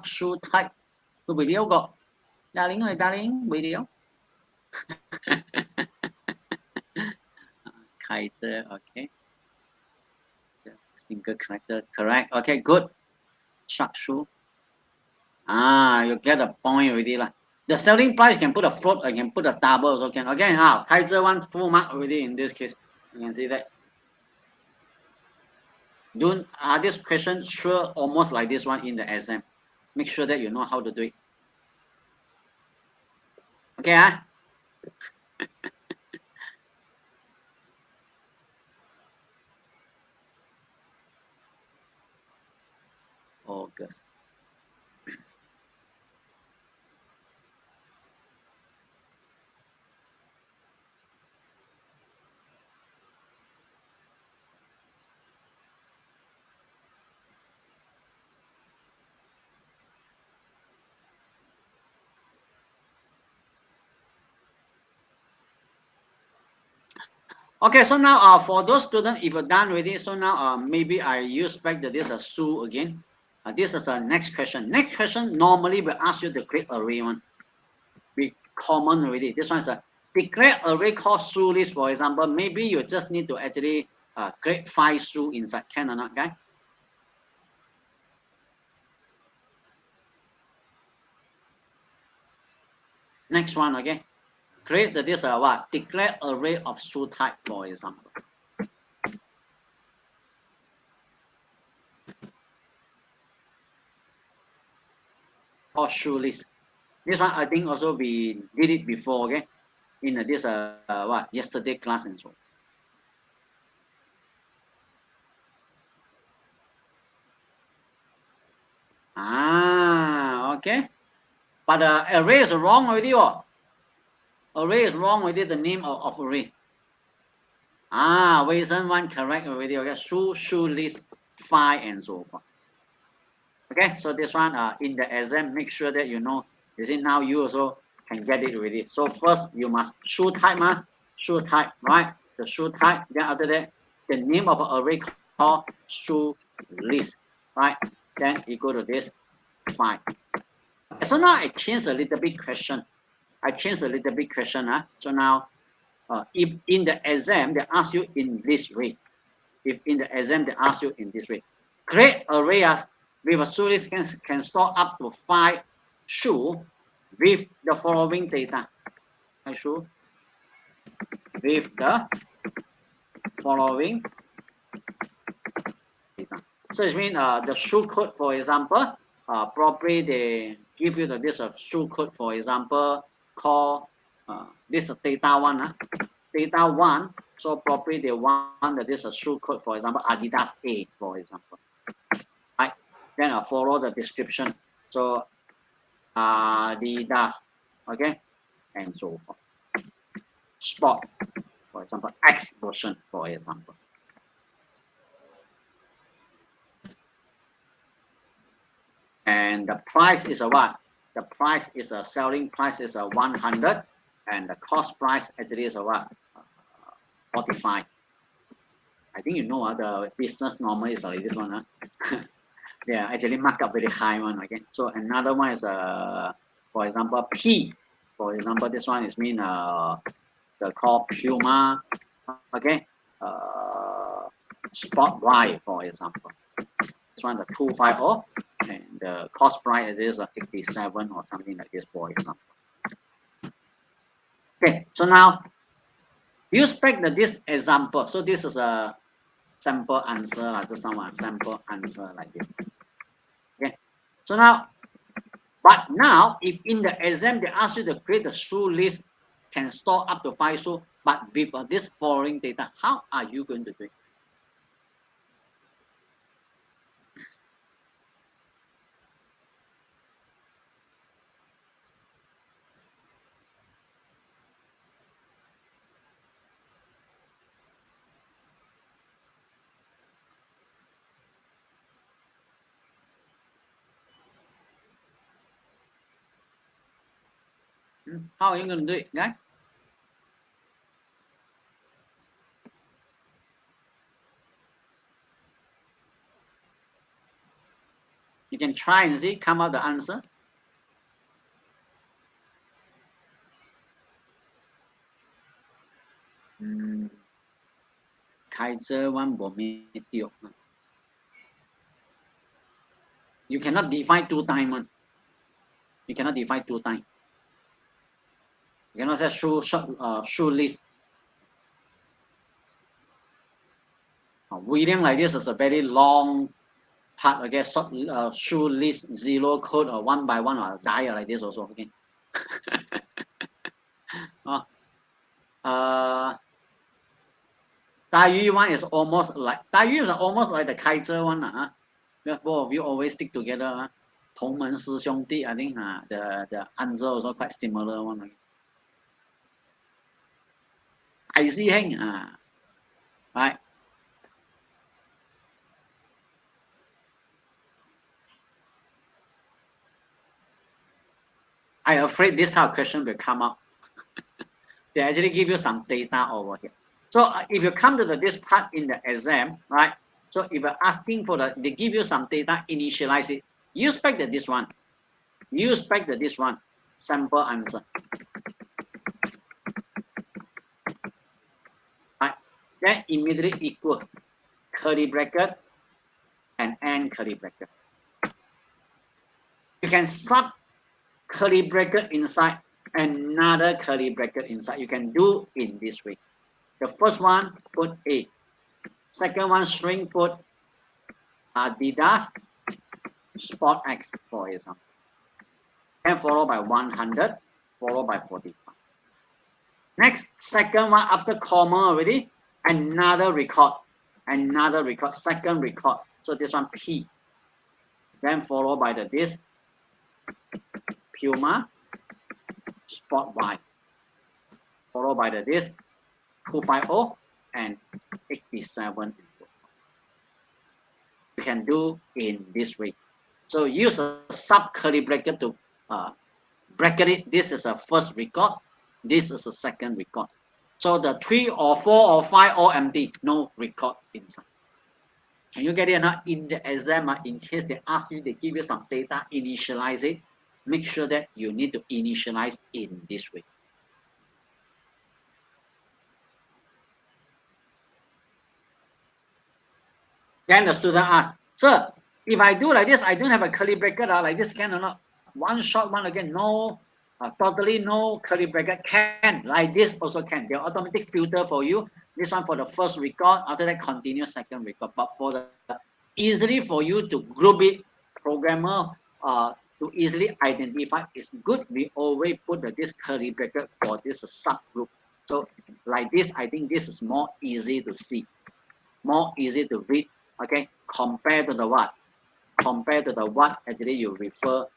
Speaker 1: Shoe type. Cái video có. Darling ơi, darling, video. Kaiser, okay. Single character, correct. Okay, good. Shoe. You get the point already lah. The selling price, you can put a float, or you can put a double also can. Okay, how? Kaiser one full mark already in this case. You can see that. Don't this question sure almost like this one in the exam. Make sure that you know how to do it. Okay, August. Okay, so now for those students, if you're done with it, so now maybe I use back this Sue again. This is the next question. Next question normally will ask you to create array one. Be common already. This one is a declare array called Sue list, for example. Maybe you just need to actually create 5 Sue inside. Can or not, guys? Next one, okay. Create this what? Declare array of Sue type, for example. Or Sue list. This one I think also we did it before, okay? In this what yesterday class and so. Okay. But array is wrong already, or array is wrong already. The name of array. Version one correct already. Okay, shoe list 5 and so forth. Okay, so this one in the exam, make sure that you know. You see now you also can get it already. So first you must shoe type, shoe type, right? The shoe type. Then after that, the name of an array called shoe list, right? Then you go to this 5. So now I change a little bit question. So now, if in the exam they ask you in this way, create array with a shoe list can store up to 5 shoe with the following data. Shoe with the following data. So it means the shoe code, for example, probably they give you this shoe code, for example, call this data one. Data one. So probably they want that this shoe code, for example, Adidas A, for example. Right. Then follow the description. So Adidas, okay, and so forth. Sport, for example, X version, for example. And the price is a what? The price is a selling price is a 100, and the cost price actually is a what? 45. I think you know the business normally is like this one. Yeah, actually mark up very high one. Okay, so another one is For example, P. For example, this one is mean the called Puma. Okay. Spot Y, for example. This one the 250, and the cost price is 87 or something like this, for example. Okay, so now use back this example. So this is a sample answer, like this one, sample answer like this. Okay, so now, but now if in the exam they ask you to create a shoe list, can store up to 5 shoes, but with this following data, how are you going to do it? How are you going to do it, guys? You can try and see, come out the answer. Kaiser one bomb. You cannot define 2 times. You cannot define 2 times. You cannot say shoe list. Reading like this is a very long part. Okay, shoe list 0 code or 1 by 1 or die like this also. Okay. Dai one is almost like the Kaiser one. Both of you always stick together. 同门师兄弟, I think the answer also quite similar one. I see hang, right? I'm afraid this type of question will come up. They actually give you some data over here. So if you come to this part in the exam, right? So if you're asking for they give you some data, initialize it. Use back this one. Use back this one. Sample answer. Right? Then immediately equal curly bracket and end curly bracket. You can sub curly bracket inside another curly bracket inside. You can do in this way. The first one put A. Second one string put Adidas Sport X, for example. And followed by 100, followed by 45. Next, second one after comma already, another record, second record. So this one P. Then followed by this Puma Sport Y. Followed by this 250 and 87. You can do in this way. So use a sub curly bracket to bracket it. This is a first record. This is a second record. So the 3 or 4 or 5 all empty, no record inside. Can you get it now? In the exam, in case they ask you, they give you some data, initialize it. Make sure that you need to initialize in this way. Then the student asks, sir, if I do like this, I don't have a curly bracket like this, can or not? One short one again, no, totally no curly bracket, can. Like this also can. They'll automatic filter for you. This one for the first record, after that continue second record. But for the easily for you to group it, programmer to easily identify, it's good we always put this curly bracket for this subgroup. So like this, I think this is more easy to see, more easy to read. Okay, compared to the what? Compared to the what actually you refer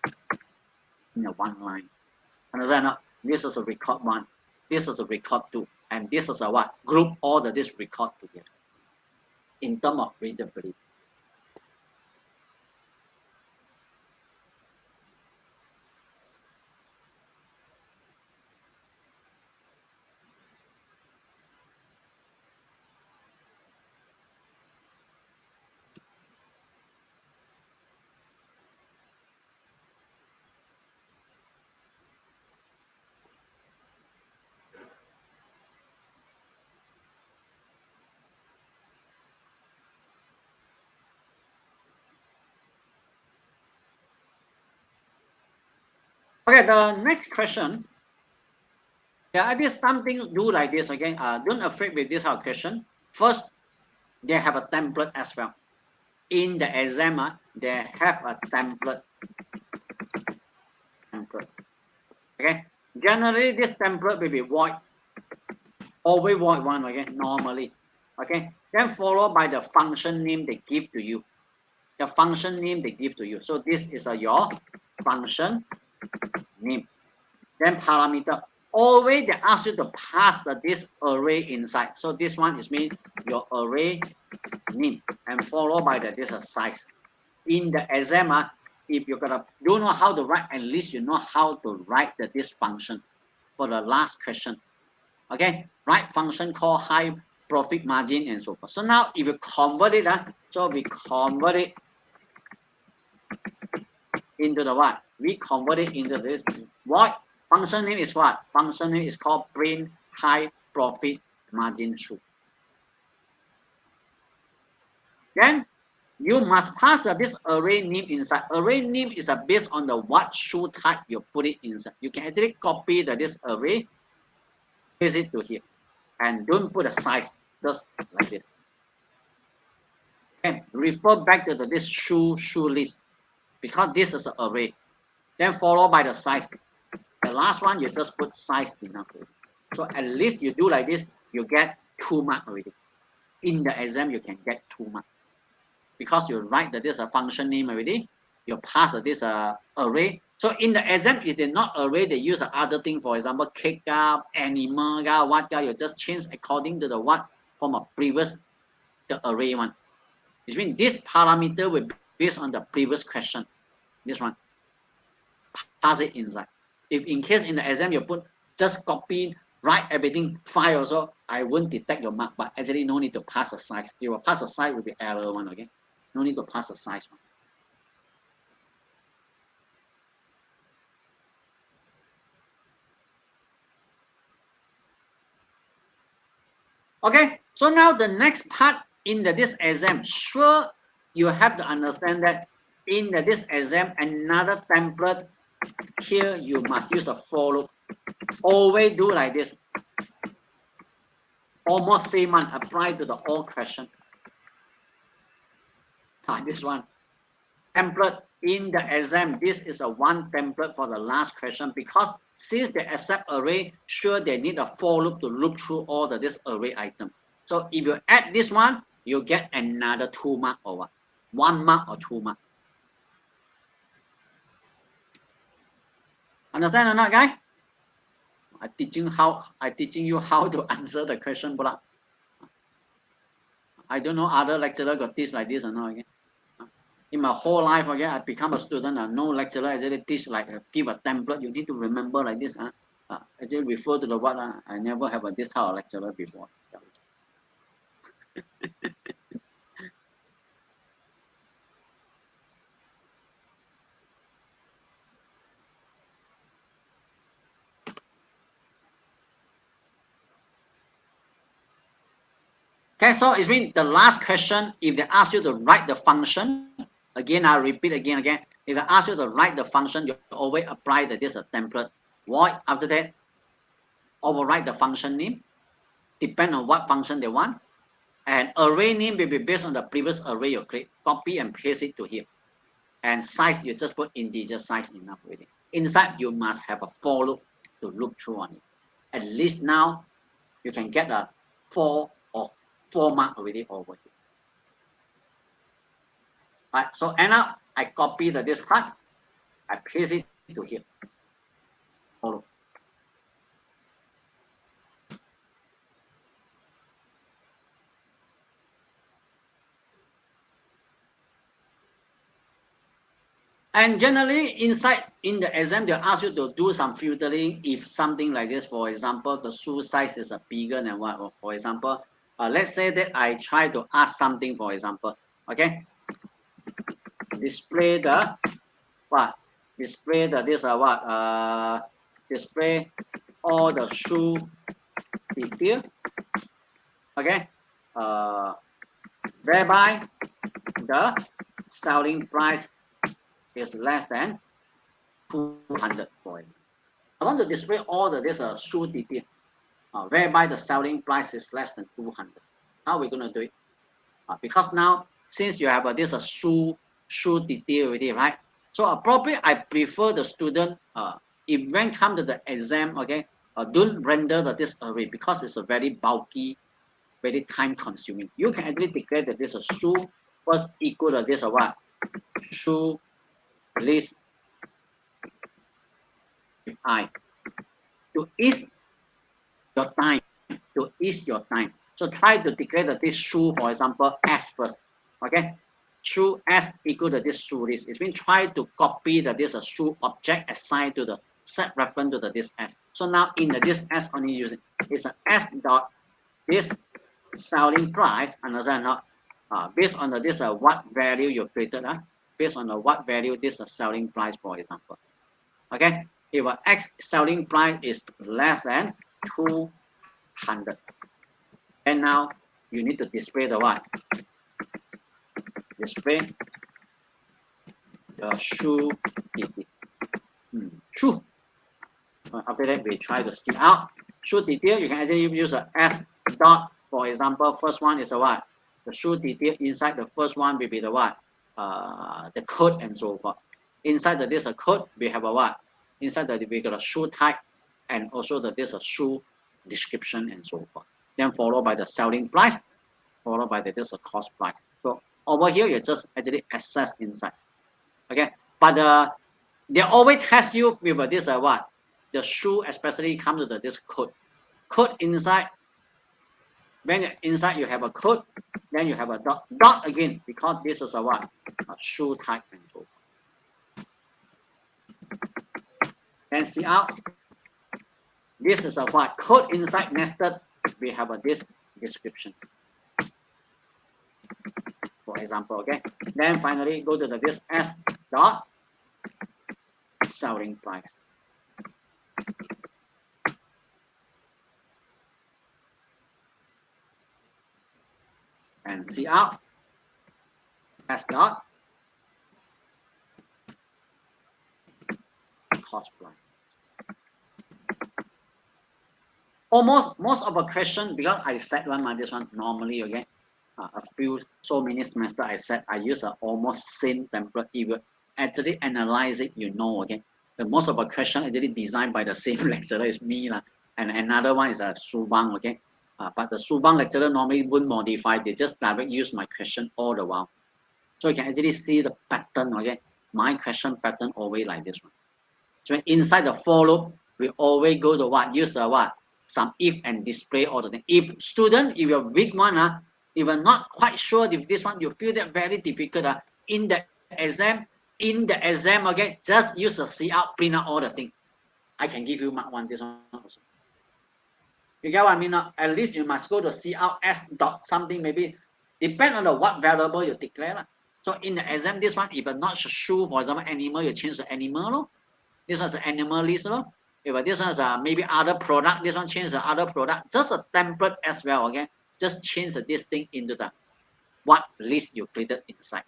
Speaker 1: in the one line. Understand? No? This is a record 1, this is a record 2, and this is a what? Group all this record together in terms of readability. Okay, the next question. There are these some things do like this. Okay, don't afraid with this question. First, they have a template as well. In the exam, they have a template. Okay. Generally, this template will be void. Always void one. Okay. Normally. Okay. Then followed by the function name they give to you. The function name they give to you. So this is your function name. Then parameter. Always they ask you to pass this array inside. So this one is mean your array name and followed by this size. In the exam, if you're gonna don't know how to write, at least you know how to write this function for the last question. Okay, write function called high profit margin and so forth. So now if you convert it, so we convert it into the what? We convert it into this. What function name is what? Function name is called print high profit margin shoe. Then you must pass this array name inside. Array name is based on the what shoe type you put it inside. You can actually copy this array, paste it to here, and don't put a size, just like this. And refer back to this shoe list because this is an array. Then followed by the size. The last one you just put size enough. So at least you do like this, you get 2 marks already. In the exam, you can get 2 marks. Because you write that this function name already, you pass this array. So in the exam, if they're not array, they use other thing. For example, cake, animal, what, you just change according to the what from a previous the array one. Which means this parameter will be based on the previous question. This one, pass it inside. If in case in the exam you put just copy, write everything fine also, I won't detect your mark. But actually, no need to pass a size. If you pass a size, will be error one. Okay. No need to pass a size one. Okay, so now the next part in this exam, sure you have to understand that in this exam, another template here you must use a for loop. Always do like this. Almost same one apply to the all question. This one. Template in the exam, this is a one template for the last question because since they accept array, sure they need a for loop to loop through all this array item. So if you add this one, you get another 2 mark or what? 1 mark or 2 mark. Understand or not, guys? I teaching you how to answer the question, but I don't know other lecturer got this like this or not again. In my whole life, okay, I become a student. No lecturer actually teach like give a template. You need to remember like this. Actually refer to the what. I never have this type of lecturer before. Okay, so it means the last question, if they ask you to write the function, again, I repeat again. If they ask you to write the function, you always apply this template. Void after that, overwrite the function name, depend on what function they want. And array name will be based on the previous array you create. Copy and paste it to here. And size, you just put integer size enough with it. Inside, you must have a for loop to loop through on it. At least now, you can get a 4 mark already over here. Right, so end up, I copy this part, I paste it to here. Follow. And generally, inside in the exam, they'll ask you to do some filtering. If something like this, for example, the shoe size is bigger than what, for example, let's say that I try to ask something, for example, okay, display the what? Display this what? Display all the shoe detail. Okay. Whereby the selling price is less than 200 for it. I want to display all the this shoe detail, whereby the selling price is less than 200. How are we going to do it? Because now since you have this shoe detail already, right? So probably I prefer the student if when come to the exam, okay, don't render this array because it's a very bulky, very time consuming. You can actually declare that this shoe first equal to this what? Shoe list with I to ease your time, to ease your time. So try to declare that this shoe, for example, S first. Okay, shoe S equal to this shoe list. It means try to copy this shoe object assigned to the set reference to this S. So now in this S only using it's an S dot this selling price, understand not? Based on this what value you created, based on the what value this selling price, for example. Okay, if X selling price is less than 200, and now you need to display the what? Display the shoe detail. Shoe. After that, we try to see out shoe detail. You can actually use a S dot. For example, first one is a what? The shoe detail inside the first one will be the what? The code and so forth. Inside this code, we have a what? Inside we got a shoe type and also this shoe description and so forth. Then followed by the selling price, followed by this cost price. So over here, you just actually access inside. Okay, but they always test you with this what? The shoe especially comes with this code. Code inside. When inside you have a code, then you have a dot. Dot again because this is a what? A shoe type and so forth. Then see out. This is a what? Code inside nested. We have this description. For example, okay. Then finally go to this S dot selling price. And see out. S dot cost price. Almost most of the question, because I said this one normally, okay, a few so many semester I said I use almost same template. If you actually analyze it, you know, okay, the most of the question actually designed by the same lecturer is me lah, and another one is a Subang, okay, but the Subang lecturer normally won't modify; they just direct use my question all the while, so you can actually see the pattern, okay. My question pattern always like this one. So inside the for loop, we always go to what? Use what? Some if and display all the thing. If student, if you're weak one, if you're not quite sure if this one, you feel that very difficult, in the exam, okay, just use the see out, print out all the thing. I can give you mark one, this one also. You get what I mean? At least you must go to see out S dot something, maybe depend on the what variable you declare. So in the exam, this one, if you're not sure, for example, animal, you change the animal. This one's an animal list. If this one's maybe other product, this one change the other product. Just a template as well, okay? Just change this thing into the what list you created inside.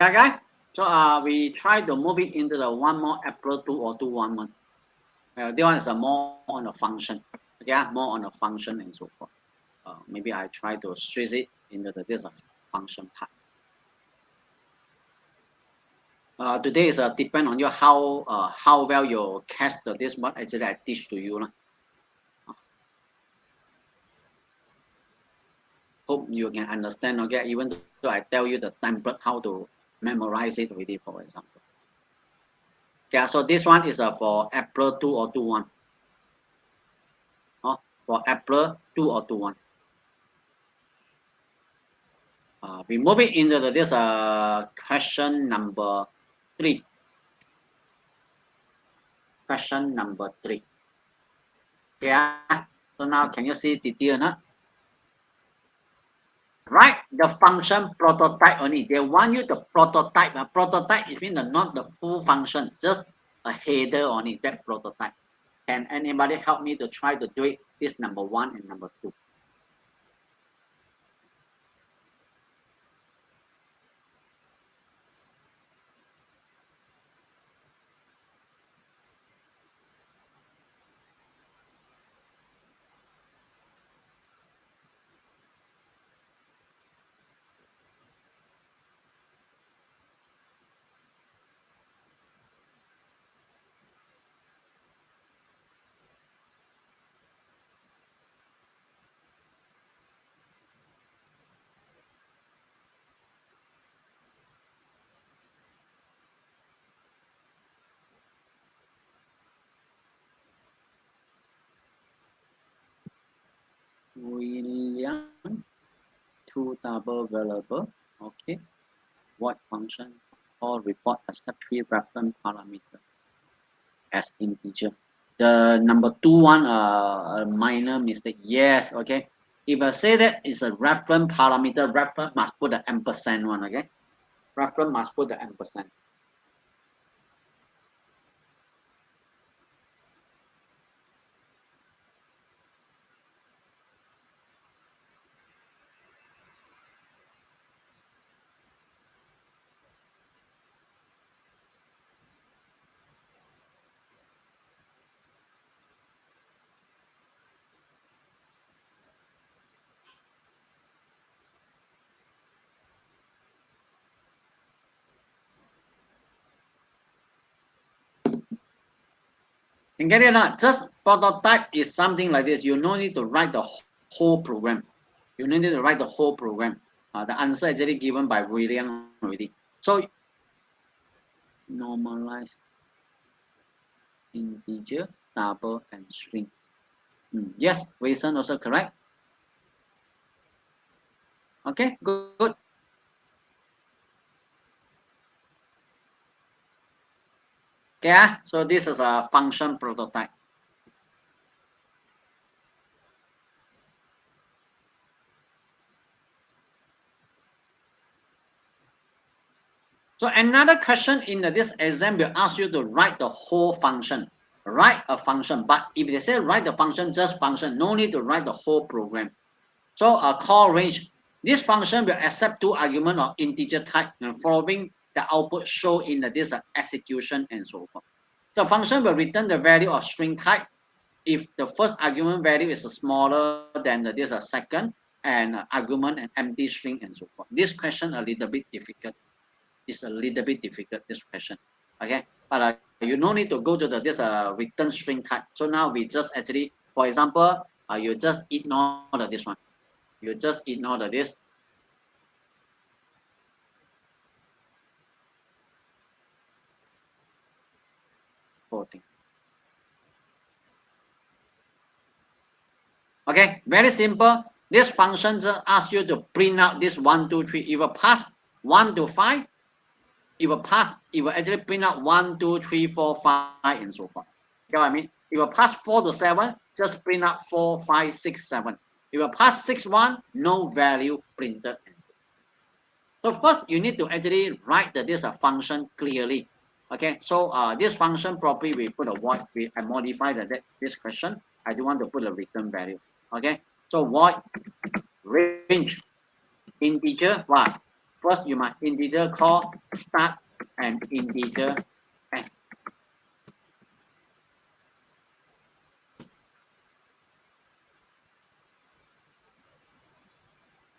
Speaker 1: Okay, so we try to move it into the one more April 2 or 211. This one is more on the function. Okay, more on the function and so forth. Maybe I try to switch it into this function part. Today is depend on you how well you catch this what actually I teach to you. Hope you can understand. Okay, even though I tell you the template how to memorize it already, for example. Okay, so this one is for April 2 or 21. For April 2 or 21. We move it into this question number 3. Question number 3. Yeah. So now can you see the detail now? Right, the function prototype only. They want you to prototype. Prototype is mean not the full function, just a header only. That prototype. Can anybody help me to try to do it? This number 1 and number 2. William, 2 double variable. Okay. Void function or report accept 3 reference parameter as integer. The number 2 one, a minor mistake. Yes, okay. If I say that is a reference parameter, reference must put the ampersand one, okay? Reference must put the ampersand. And get it not? Just prototype is something like this. You no need to write the whole program. You need to write the whole program. The answer is already given by William already. So normalize integer, double, and string. Yes, Wilson also correct. Okay, good. Okay, so this is a function prototype. So another question in this exam will ask you to write the whole function. Write a function, but if they say write the function, just function, no need to write the whole program. So a call range, this function will accept 2 arguments of integer type and following the output show in this execution and so forth. The function will return the value of string type if the first argument value is smaller than this second and argument and empty string and so forth. This question a little bit difficult. It's a little bit difficult, this question. Okay, but you no need to go to this return string type. So now we just actually, for example, you just ignore this one. You just ignore this. Whole thing. Okay, very simple. This function just asks you to print out this 1, 2, 3. It will pass 1 to 5. It will pass. It will actually print out 1, 2, 3, 4, 5, and so forth. You know what I mean? It will pass 4 to 7. Just print out 4, 5, 6, 7. It will pass 6, 1. No value printed. So first, you need to actually write this function clearly. Okay, so this function probably we put a void. I modify this question. I do want to put a return value. Okay, so void range integer what First, you must integer call start and integer end.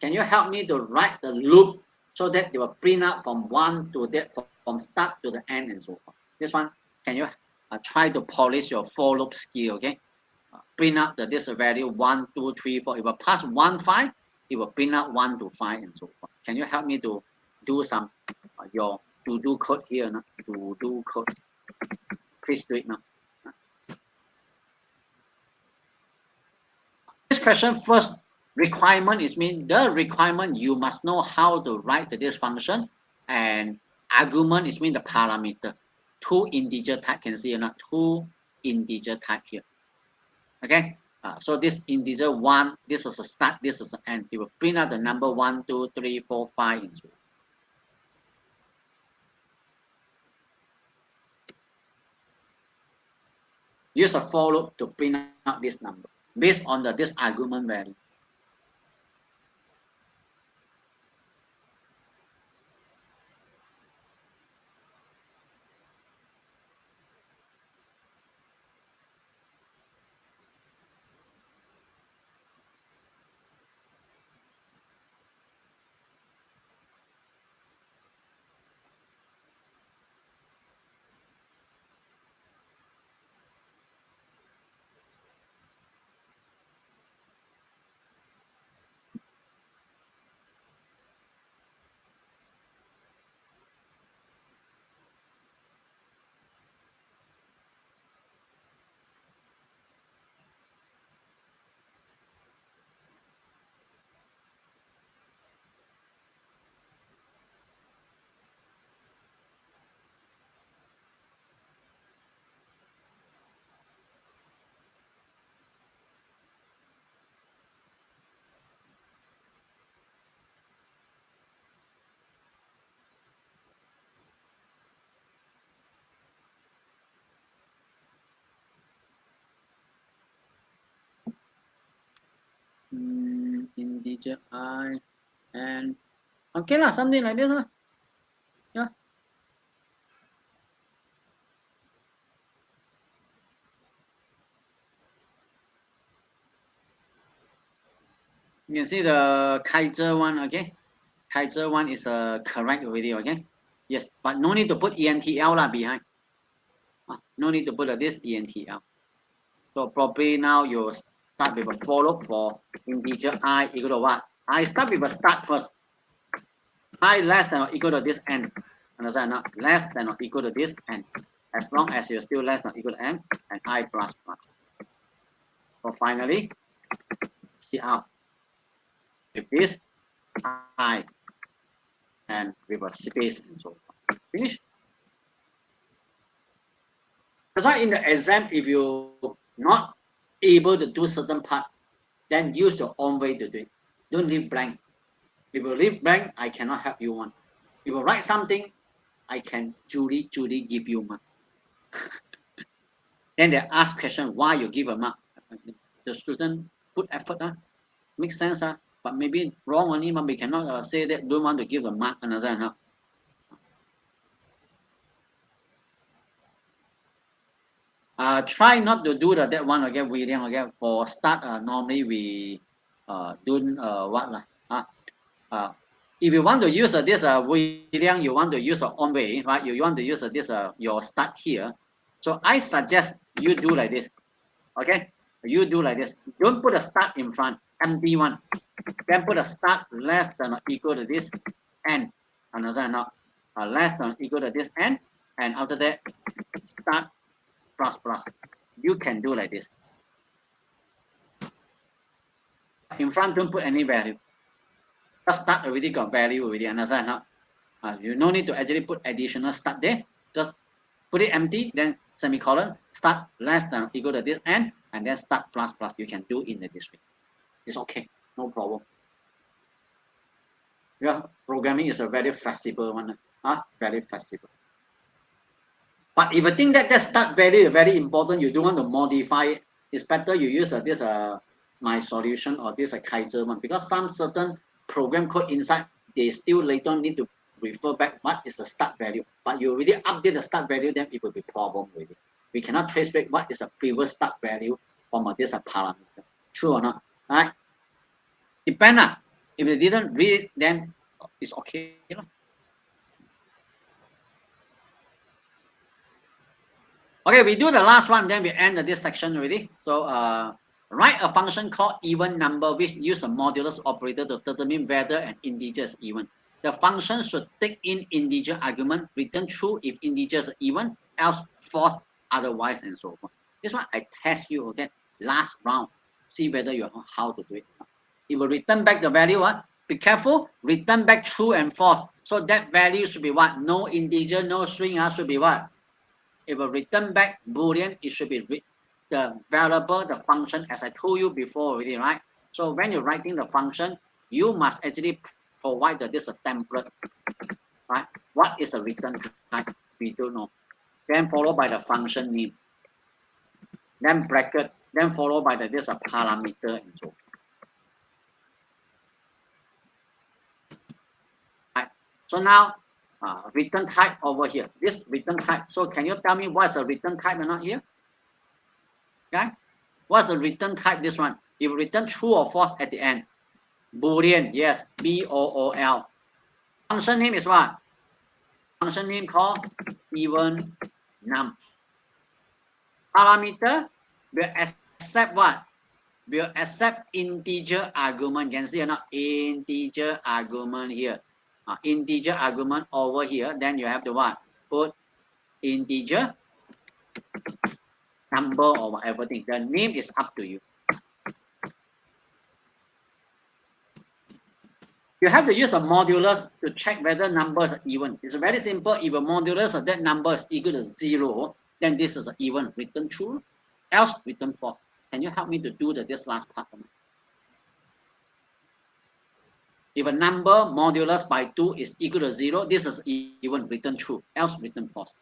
Speaker 1: Can you help me to write the loop so that they will print out from 1 to that, from start to the end and so forth? This one, can you try to polish your for loop skill, okay? Print out this value 1, 2, 3, 4. It will pass 1, 5. It will print out 1 to 5 and so forth. Can you help me to do some your to-do code here? No? To-do code. Please do it now. This question first requirement is mean the requirement you must know how to write this function, and argument is mean the parameter. Two integer type, can see or not? Two integer type here. Okay. So this integer 1, this is a start, this is an end. It will print out the number 1, 2, 3, 4, 5, and so on. Use a for loop to print out this number based on this argument value. Integer I and okay lah, something like this lah. Yeah. You can see the Kaiser one, okay? Kaiser one is correct already, okay? Yes, but no need to put ENTL lah behind. No need to put this ENTL. So probably now you start with a for loop for integer I equal to what? I start with a start first. I less than or equal to this n. Understand not? Less than or equal to this n. As long as you're still less than or equal to n, and I plus plus. So finally, see out with this I and with a space and so on. Finish. That's why in the exam, if you not able to do certain part, then use your own way to do it. Don't leave blank. If you leave blank, I cannot help you one. If you write something, I can Julie give you mark. Then they ask question why you give a mark. The student put effort, makes sense, but maybe wrong only, but we cannot say that don't want to give a mark. Understand? Try not to do that one again, William. Again, for start, normally we don't what lah. If you want to use this William, you want to use your own way, right? You want to use this your start here. So I suggest you do like this. Okay, you do like this. Don't put a start in front, empty one. Then put a start less than or equal to this n. Understand not? Less than or equal to this n, and after that start plus plus. You can do like this. In front, don't put any value. Just start already got value already. Understand not? You no need to actually put additional start there. Just put it empty, then semicolon, start less than or equal to this n, and then start plus plus. You can do in this way. It's okay, no problem. Yeah, programming is a very flexible one. Very flexible. But if you think that start value is very important, you don't want to modify it, it's better you use this my solution or this Kaiser one, because some certain program code inside they still later on need to refer back what is the start value. But you already update the start value, then it will be problem already. We cannot trace back what is the previous start value from this parameter. True or not? All right? Depend. If they didn't read it, then it's okay. Okay, we do the last one, then we end this section already. So write a function called even number, which use a modulus operator to determine whether an integer is even. The function should take in integer argument, return true if integer is even, else false otherwise, and so on. This one I test you, okay? Last round, see whether you know how to do it. It will return back the value. Be careful, return back true and false. So that value should be what? No integer, no string. Should be what? It will return back Boolean. It should be the variable, the function, as I told you before already, right? So when you're writing the function, you must actually provide this a template, right? What is a return type? We don't know. Then followed by the function name. Then bracket. Then followed by this a parameter and so on. Right. So now return type over here. This return type. So can you tell me what's the return type or not here? Okay. What's the return type? This one. It will return true or false at the end. Boolean. Yes. BOOL. Function name is what? Function name called even num. Parameter will accept what? Will accept integer argument. Can see or not? Integer argument here. Integer argument over here. Then you have to what? Put integer number or whatever thing. The name is up to you. You have to use a modulus to check whether numbers are even. It's very simple. If a modulus of that number is equal to 0, then this is an even. Return true, else return false. Can you help me to do this last part? If a number modulus by 2 is equal to 0, this is even. Return true, else return false.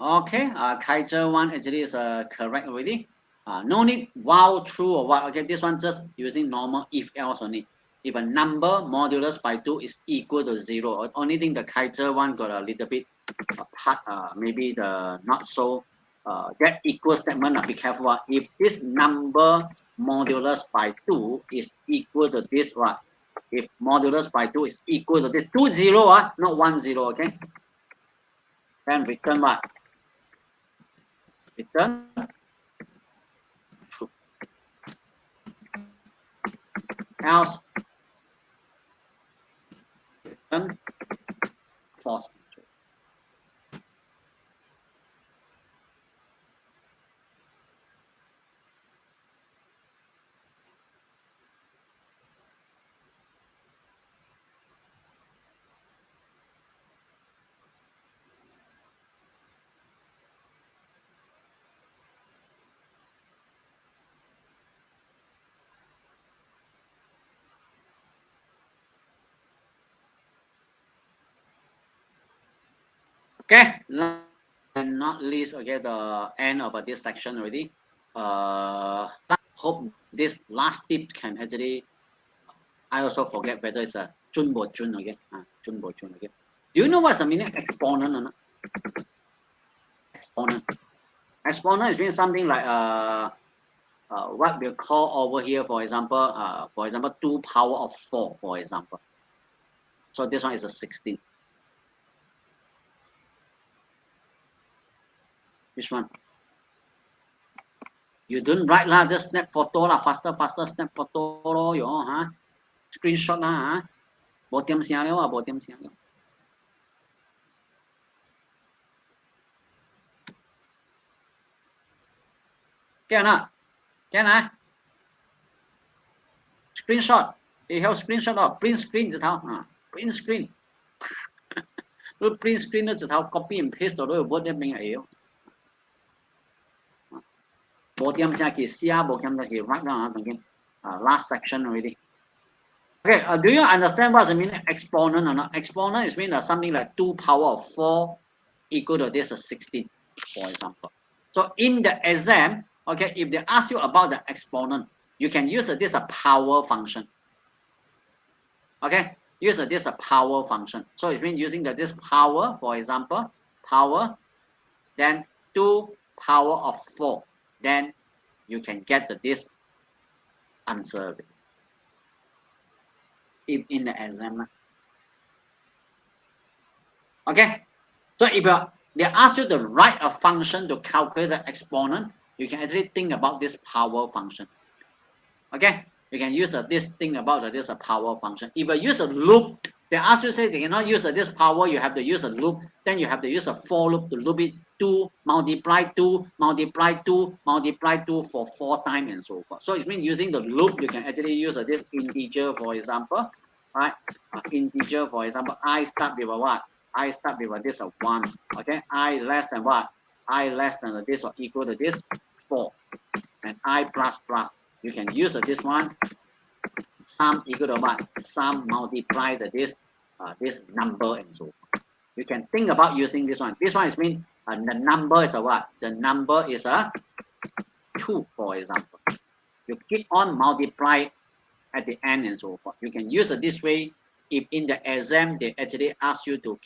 Speaker 1: Okay, Kaiser one actually is correct already. No need while true or what. Okay, this one just using normal if else only. If a number modulus by 2 is equal to 0, only thing the Kaiser one got a little bit part, maybe the not so that equal statement. Be careful. If this number modulus by 2 is equal to this one, if modulus by 2 is equal to this 2 0, not 1 0, okay? Then return what? Return true. Else return false. Okay, last and not least, okay, the end of this section already. Hope this last tip can actually. I also forget whether it's a Jun Bo Jun again. Jun Bo Jun again. Do you know what's the meaning exponent or not? Exponent. Exponent is mean something like what we call over here, for example, 2 power of 4, for example. So this one is a 16. Which one? You don't write lah, just snap photo lah, faster, snap photo lo, screenshot lah, bo tiam sia liao bo tiam sia liao. Can not? Can Screenshot. They have screenshot of print screen 纸头print screen. 如 print screen 的纸头 copy and paste 到都 word 入面係要。無點就係寫，無點就係 write 啦last section already. Okay, do you understand what's the meaning exponent or not? Exponent is mean something like 2 power of 4 equal to this 16, for example. So in the exam, okay, if they ask you about the exponent, you can use this power function. Okay, use this power function. So it means using this power, for example, power, then 2 power of 4, then you can get this answer if in the exam. Okay, so if they ask you to write a function to calculate the exponent, you can actually think about this power function. Okay, you can use this thing about this power function. If you use a loop, they ask you say they cannot use this power, you have to use a loop, then you have to use a for loop to loop it 2 multiply 2 multiply 2 multiply 2 for 4 times and so forth. So it means using the loop, you can actually use this integer, for example, right? Integer, for example, I start with what? I start with this 1. Okay, I less than what? I less than this or equal to this 4, and I plus plus. You can use this one. Sum equal to what? Sum multiply this number and so forth. You can think about using this one. This one is mean the number is a what? The number is a 2, for example. You keep on multiply at the end and so forth. You can use it this way. If in the exam they actually ask you to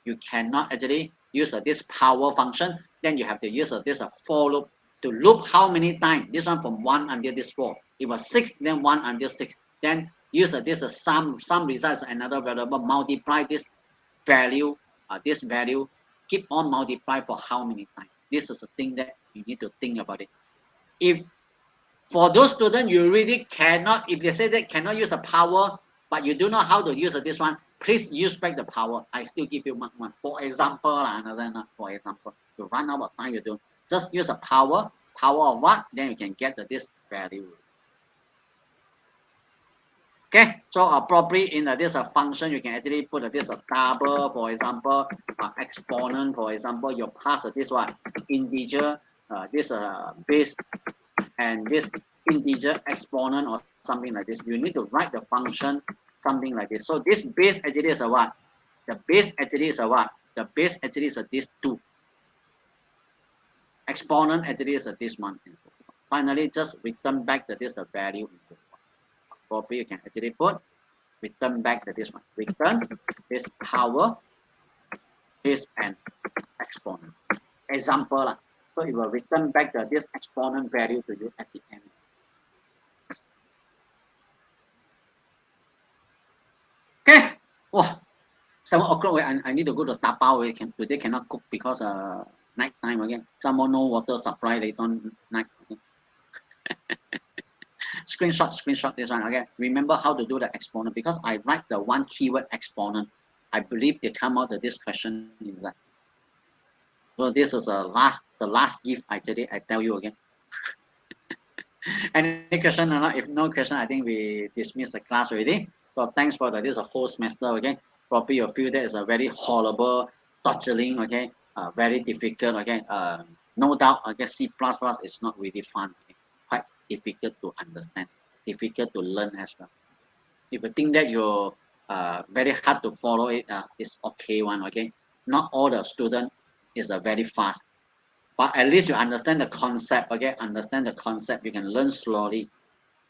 Speaker 1: you cannot actually use this power function, then you have to use this for loop to loop how many times. This one from 1 until this 4. It was 6, then 1 until 6. Then use this sum results another variable, multiply this value, keep on multiply for how many times. This is the thing that you need to think about it. If for those students you really cannot, if they say they cannot use a power, but you don't know how to use this one, please use back the power. I still give you mark 1. For example, for example, you run out of time, you don't. Just use a power of what? Then you can get this value. Okay, so probably in this function, you can actually put this double, for example, exponent, for example, you pass this one, integer, this base, and this integer exponent or something like this. You need to write the function something like this. So this base actually is a what? The base actually is a what? The base actually is this 2. Exponent actually is this 1. Finally, just return back this value. Probably you can actually put return back this one. Return this power, this and exponent. Example. So it will return back this exponent value to you at the end. Okay. Oh, 7 o'clock. I need to go to Tapao. Today cannot cook because night time again. Some more no water supply later on night. Okay. Screenshot this one. Okay. Remember how to do the exponent because I write the one keyword exponent. I believe they come out of this question inside. So this is the last gift I tell you again. Any question or not? If no question, I think we dismiss the class already. So thanks for this whole semester. Okay, probably you feel that is a very horrible, torturing. Okay, very difficult. Okay, no doubt. Okay, C++ is not really fun. Okay? Quite difficult to understand, difficult to learn as well. If you think that you're very hard to follow it, it's okay one. Okay, not all the student is very fast, but at least you understand the concept. Okay, understand the concept. You can learn slowly,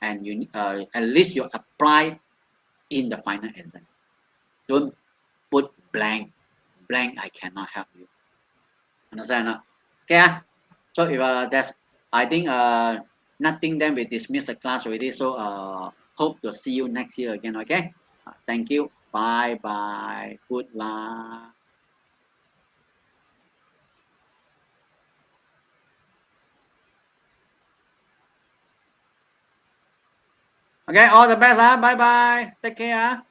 Speaker 1: and you at least you apply in the final exam. Don't put blank. Blank, I cannot help you. Understand? Not? Okay. So if that's, I think nothing. Then we dismiss the class already. So hope to see you next year again. Okay. Thank you. Bye bye. Good luck. Okay. All the best. Bye bye. Take care.